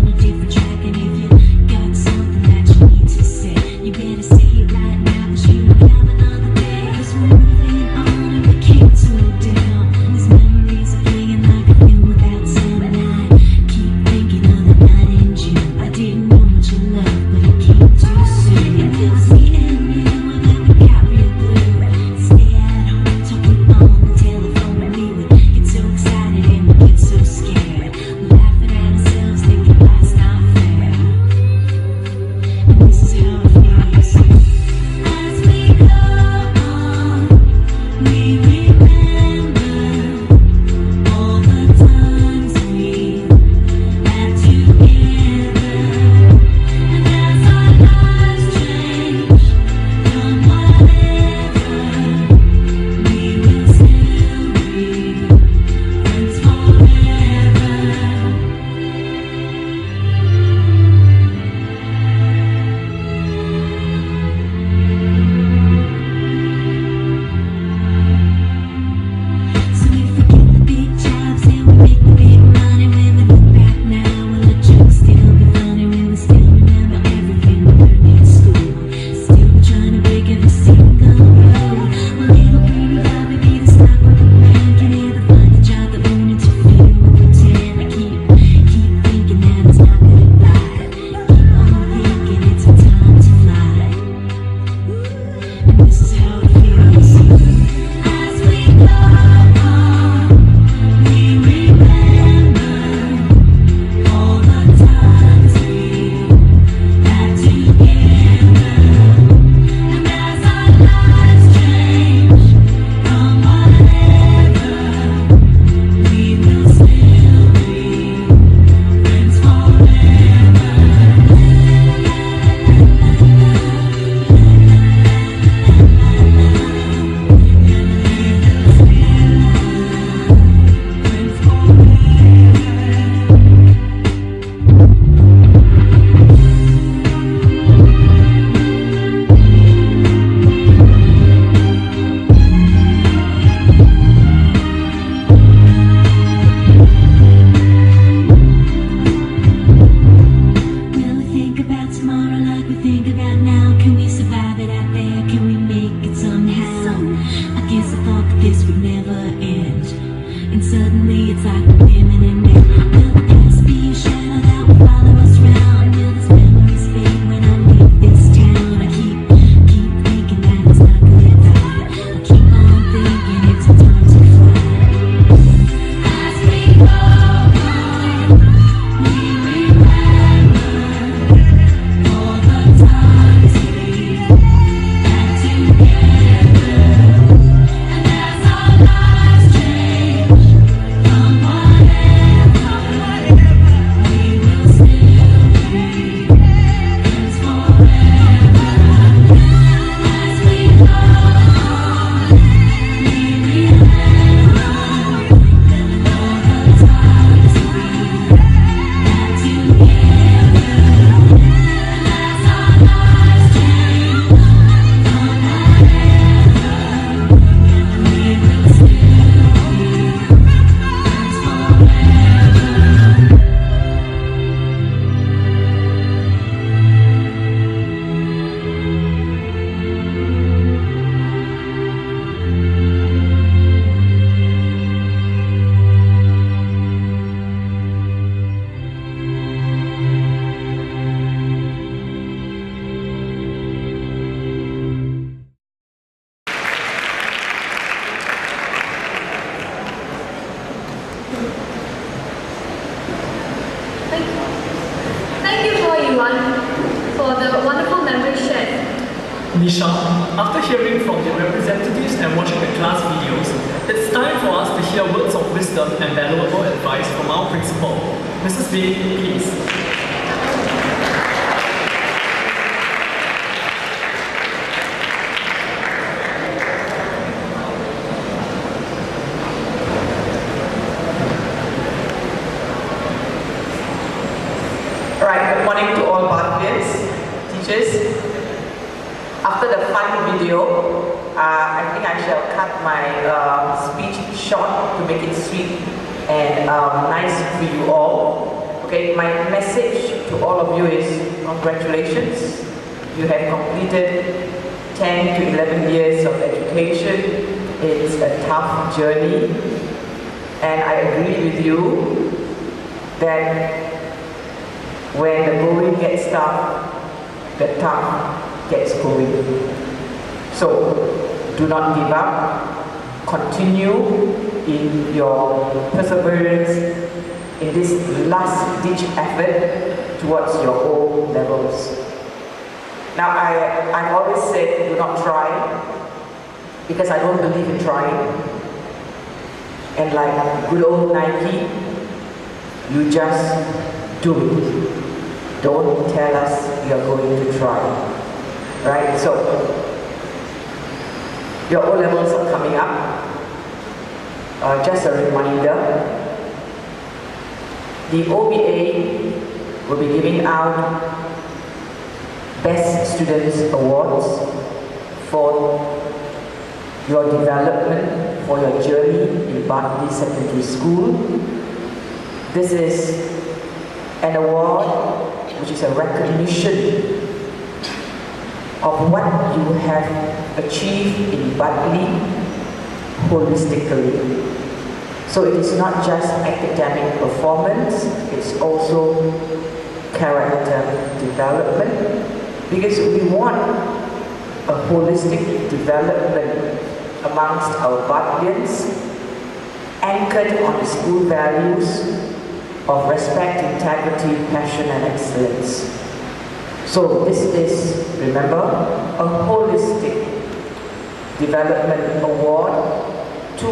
[SPEAKER 3] everyone for the wonderful memories shared.
[SPEAKER 2] Nisha, after hearing from the representatives and watching the class videos, it's time for us to hear words of wisdom and valuable advice from our principal. Mrs. B, please.
[SPEAKER 16] Right, good morning to all Barthians, teachers. After the fun video, I think I shall cut my speech short to make it sweet and nice for you all. Okay, my message to all of you is congratulations. You have completed 10 to 11 years of education. It's a tough journey, and I agree with you that when the going gets tough, the tough gets going. So, do not give up. Continue in your perseverance in this last-ditch effort towards your O levels. Now, I've always said do not try, because I don't believe in trying. And like good old Nike, you just do it. Don't tell us you're going to try. Right? So, your O levels are coming up. Just a reminder, the OBA will be giving out Best Students Awards for your development, for your journey in Bartley Secondary School. This is an award which is a recognition of what you have achieved in Bartley holistically. So it is not just academic performance, it's also character development, because we want a holistic development amongst our Bartlians, anchored on the school values of respect, integrity, passion and excellence. So this is, remember, a holistic development award to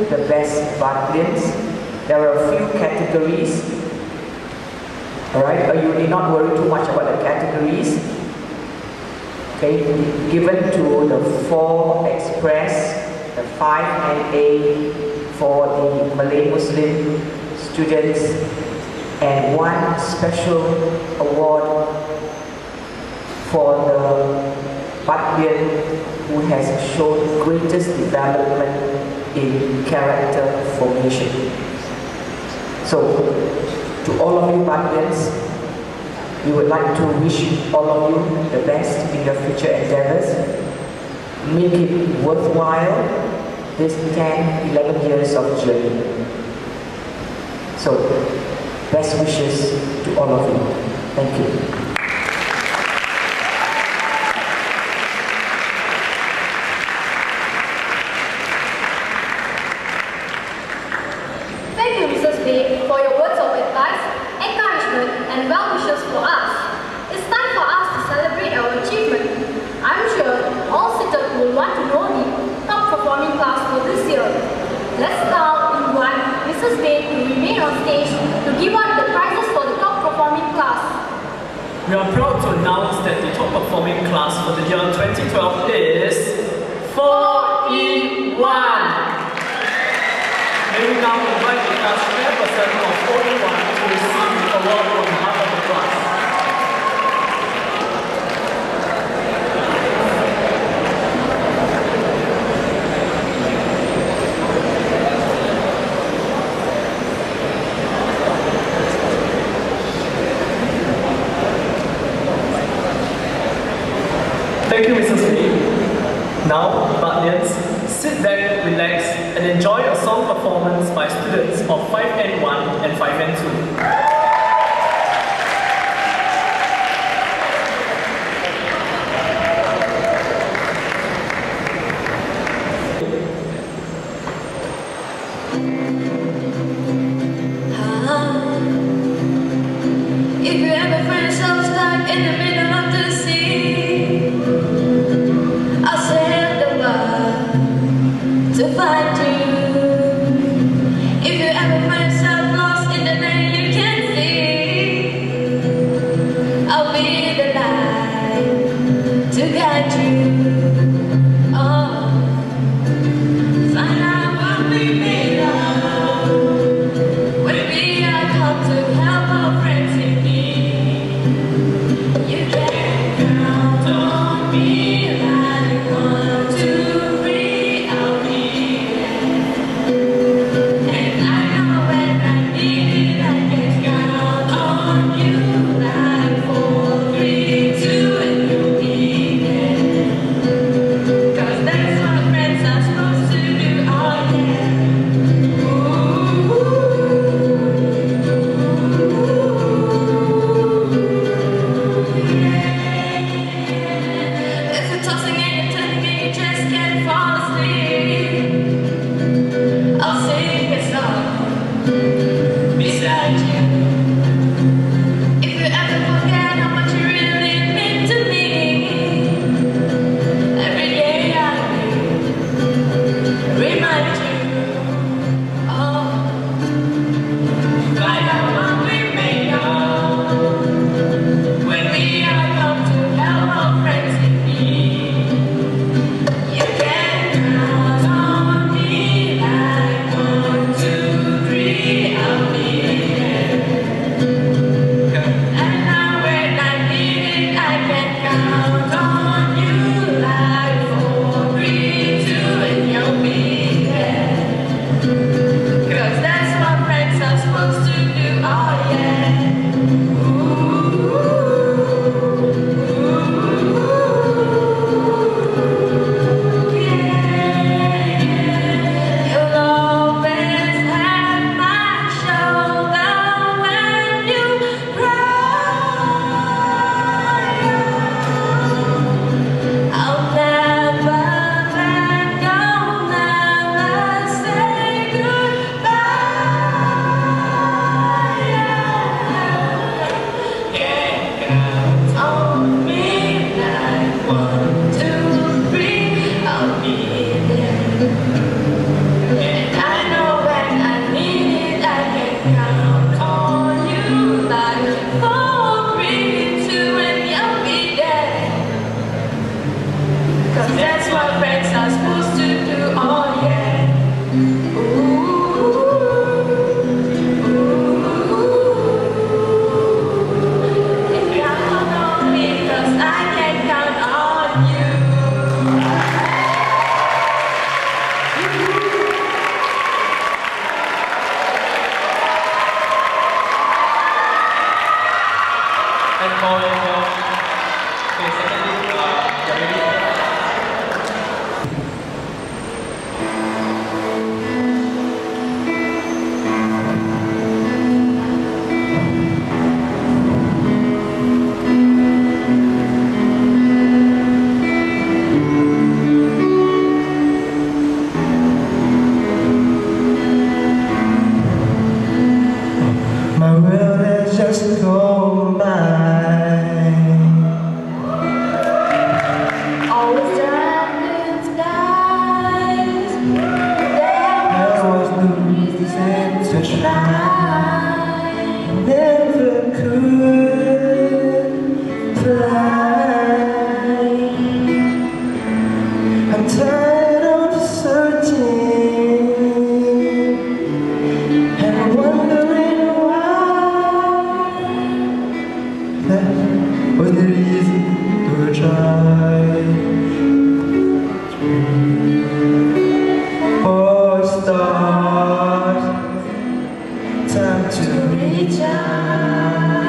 [SPEAKER 16] the best Bartlians. There are a few categories, alright, you need not worry too much about the categories. Okay, given to the 4 Express, the 5 NA for the Malay Muslim students, and 1 special award for the Bartlian who has shown greatest development in character formation. So, to all of you Bartlians, we would like to wish all of you the best in your future endeavors. Make it worthwhile, this 10, 11 years of journey. So, best wishes to all of you. Thank you.
[SPEAKER 3] Thank you, Mrs. B, for your words of advice, encouragement, and well wishes for us. It's time for us to celebrate our achievement. I'm sure all sitters will want to know the top performing class for this year. Let's now invite Mrs. B to remain on stage to give out the prizes for the top performing class.
[SPEAKER 2] We are proud to announce that the top performing class for the year 2012 is 4 in 1. May we now invite the class chairperson of 4 in 1 to receive the award on behalf of the class. Thank you, Mrs. Lee. Now, Bartlians, sit back, relax, and enjoy a song performance by students of 5N1 and 5N2.
[SPEAKER 6] If you ever find yourself stuck in the middle of the sea. I'll sail the world to find you. If you ever find yourself lost in the night you can't see, I'll be the light to guide you. Oh, find out what we made of when we are called to help our friends in need. You can count on me like 1, 2, 3, I'll be there. And I know when I need it, I can count on you like 4, 3, 2, and you'll be there. 'Cause that's what friends are supposed to do, oh yeah. If you're tossing and you're turning and you just can't fall asleep, I'll sing a song beside you. If you ever forget how much you really mean to me, every day I remind you. Oh, find out what we made of when we are come to help our friends in need. You can count on me like 1, 2, 3, I'll be there. And now when I need it, I can count on you like 4, 3, 2, and you'll be there. 'Cause that's what friends are supposed to do, oh yeah. You'll always have my shoulder when you cry. I'll never let go, never say goodbye. Can count on me like 1, 2, 3, I'll be there. And I know when I need it, I can count on you like 4, 3, 2, and you'll be there. 'Cause that's what friends are supposed to do, oh yeah. If you count on me, 'cause I can count on you.
[SPEAKER 1] And more. Okay, secondly, you're ready?
[SPEAKER 19] My world has just gone by.
[SPEAKER 6] Always dark skies.
[SPEAKER 19] There was no reason to try. Never could fly. I'm tired of searching and wondering why. That was the reason to try. Oh stars, time to reach out,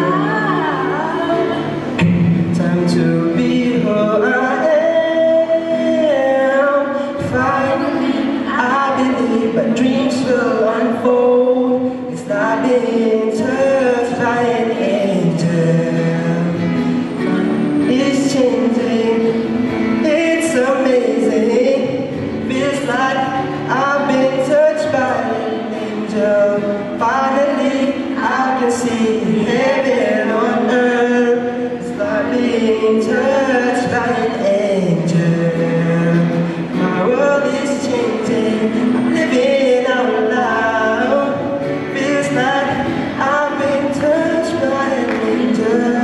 [SPEAKER 19] time to be who I am. Finally, I believe my dreams will unfold. It's not being touched by an angel. It's changing, it's amazing. Feels like I've been touched by an angel. Finally, I can see been touched by an angel. My world is changing, I'm living out loud. Feels like I've been touched by an angel.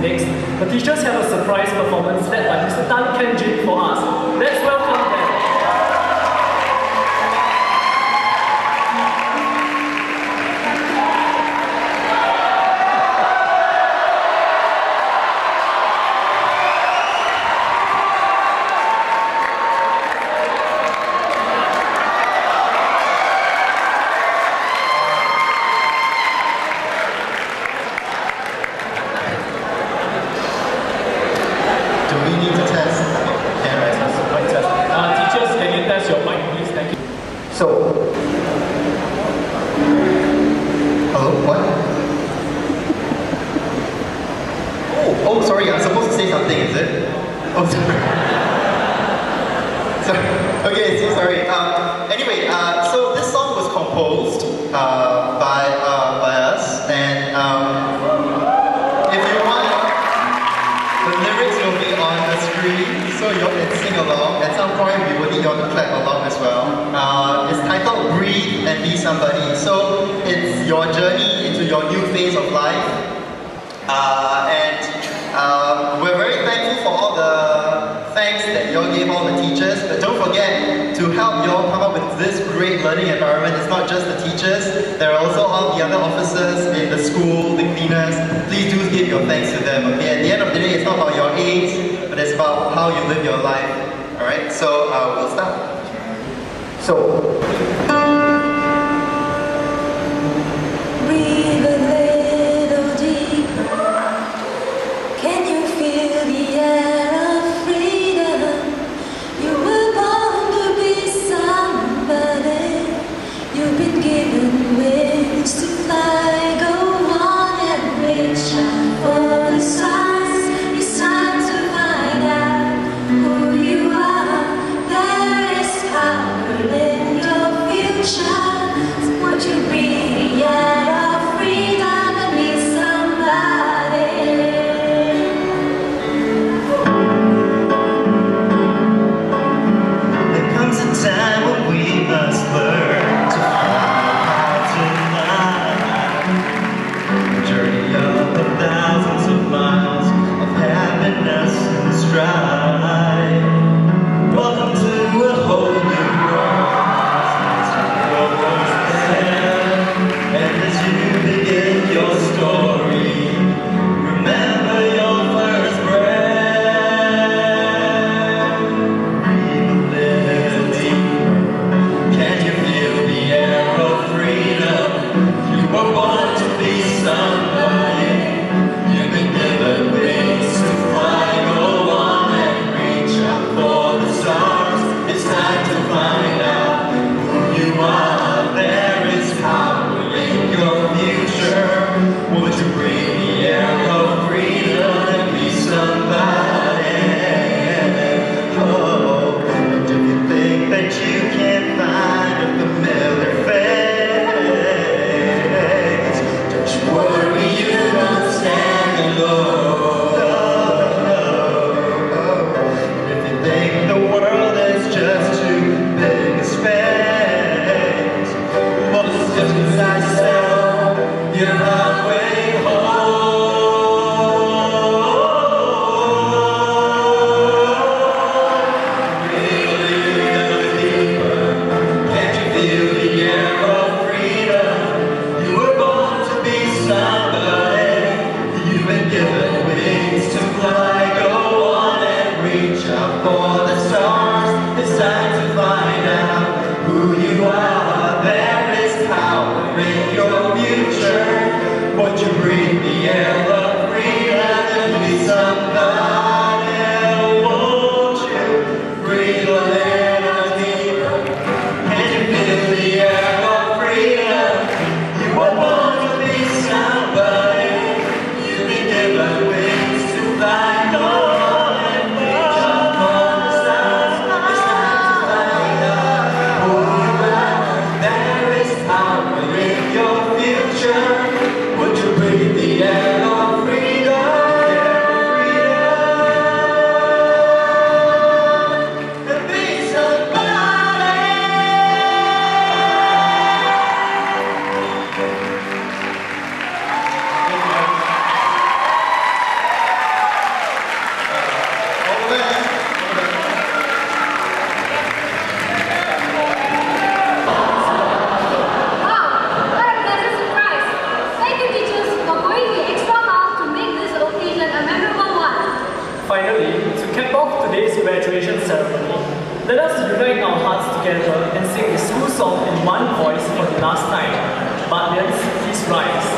[SPEAKER 2] Next, the teachers have a surprise performance led by Mr. Tan Kenjin for us. Let's welcome them.
[SPEAKER 20] Oh, sorry, I'm supposed to say something, is it? Oh, sorry. Okay, so sorry. Anyway, so this song was composed by us, and if you want, the lyrics will be on the screen, so you all can sing along. At some point, we will need you all to clap along as well. It's titled Breathe and Be Somebody. So it's your journey into your new phase of life. We're very thankful for all the thanks that you all gave all the teachers, but don't forget to help you all come up with this great learning environment. It's not just the teachers, there are also all the other officers in the school, the cleaners. Please do give your thanks to them. Okay? At the end of the day, it's not about your age, but it's about how you live your life. Alright, so we'll start.
[SPEAKER 6] Breathe a little deeper. Can you feel the air of freedom? You were born to be somebody. You've been given wings to
[SPEAKER 19] up for the stars. It's time to find out who you are. There is power in your future. Won't you breathe the air of freedom and be somebody? Won't you breathe a little deeper? Can you feel the air of freedom? You were born to be somebody. You've been given wings to fly.
[SPEAKER 2] Finally, to cap off today's graduation ceremony, let us unite our hearts together and sing the school song in one voice for the last time. Badlians, please rise.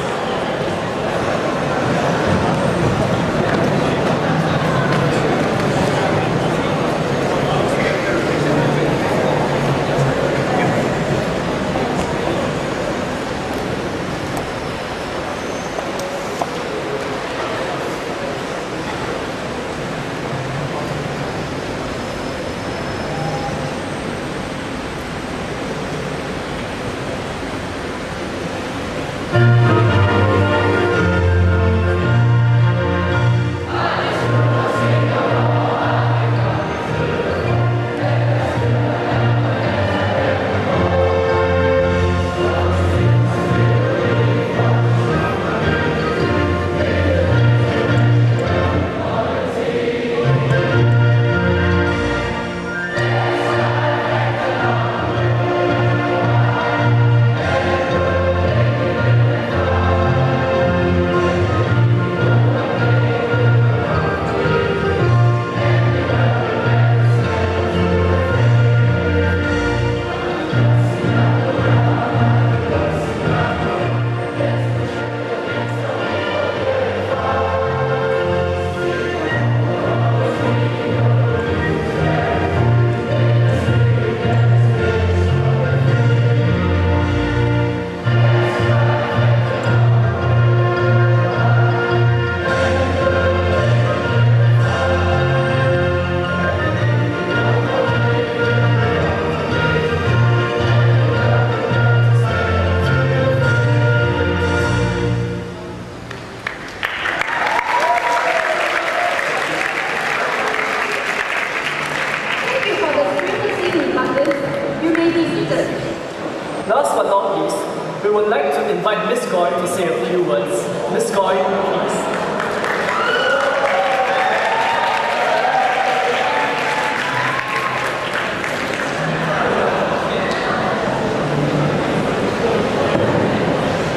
[SPEAKER 2] Last but not least, we would like to invite Miss Goy to say a few words. Miss Goy, please.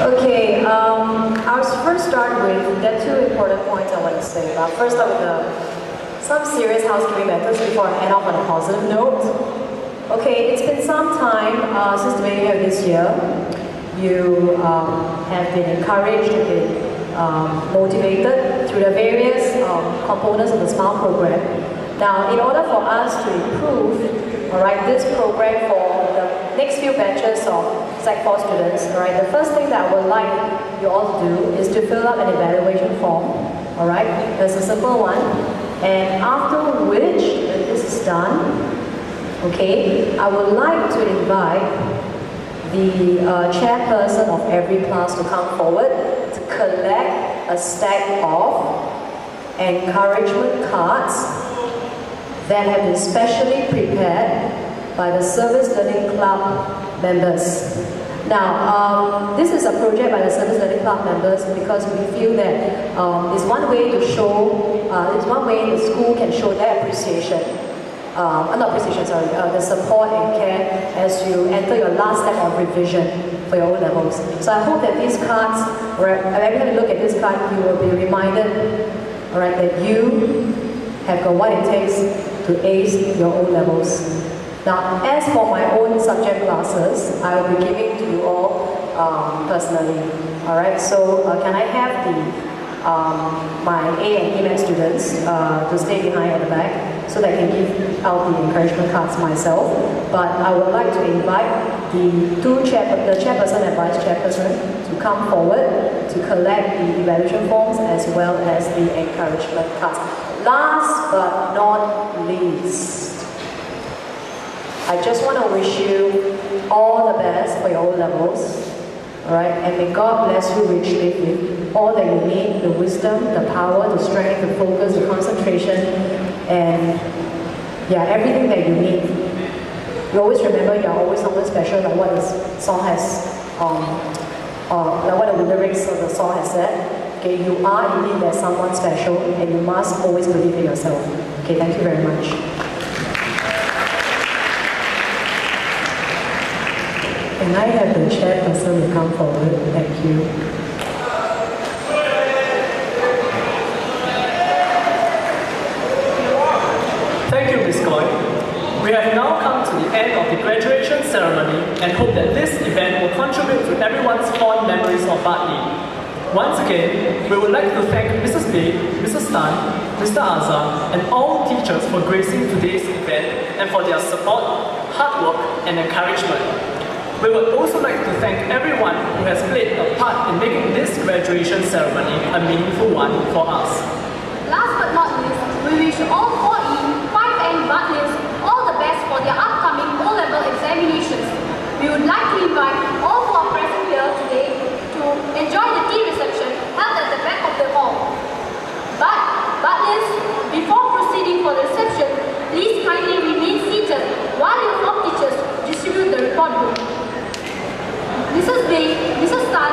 [SPEAKER 21] Okay, I'll first start with, there are two important points I want to say. First start with some serious housekeeping matters before I end off on a positive note. Okay, it's been some time since the beginning of this year. You have been encouraged, been motivated through the various components of the SMILE program. Now, in order for us to improve, this program for the next few batches of Sec 4 students, the first thing that I would like you all to do is to fill out an evaluation form. It's a simple one, and after which, when this is done, I would like to invite the chairperson of every class to come forward to collect a stack of encouragement cards that have been specially prepared by the Service Learning Club members. Now, this is a project by the Service Learning Club members because we feel that it's one way to show, it's one way the school can show their appreciation. The support and care as you enter your last step of revision for your O-levels. So I hope that these cards, every time you look at this card, you will be reminded, that you have got what it takes to ace your O-levels. Now, as for my own subject classes, I will be giving to you all personally. Alright, so can I have my A and E-Math students to stay behind at the back so that I can give out the encouragement cards myself. But I would like to invite the chairperson and vice chairperson to come forward to collect the evaluation forms as well as the encouragement cards. Last but not least, I just want to wish you all the best for your O-levels. Alright, and may God bless you richly with all that you need, the wisdom, the power, the strength, the focus, the concentration, and yeah, everything that you need. You always remember you are always someone special, like what the song has, like what the lyrics of the song has said. Okay, you are indeed that someone special, and you must always believe in yourself. Okay, thank you very much. Can I have the chairperson to come forward? Thank you.
[SPEAKER 2] Thank you, Ms. Goy. We have now come to the end of the graduation ceremony and hope that this event will contribute to everyone's fond memories of Bartley. Once again, we would like to thank Mrs. Bay, Mrs. Tan, Mr. Azhar, and all teachers for gracing today's event and for their support, hard work, and encouragement. We would also like to thank everyone who has played a part in making this graduation ceremony a meaningful one for us.
[SPEAKER 3] Last but not least, we wish all 4E, 5N Bartleys all the best for their upcoming O-level examinations. We would like to invite all who are present here today to enjoy the tea reception held at the back of the hall. But, Bartleys, before proceeding for the reception, please kindly remain seated while your form teachers distribute the report book. Mrs. Bay, Mrs. Tan,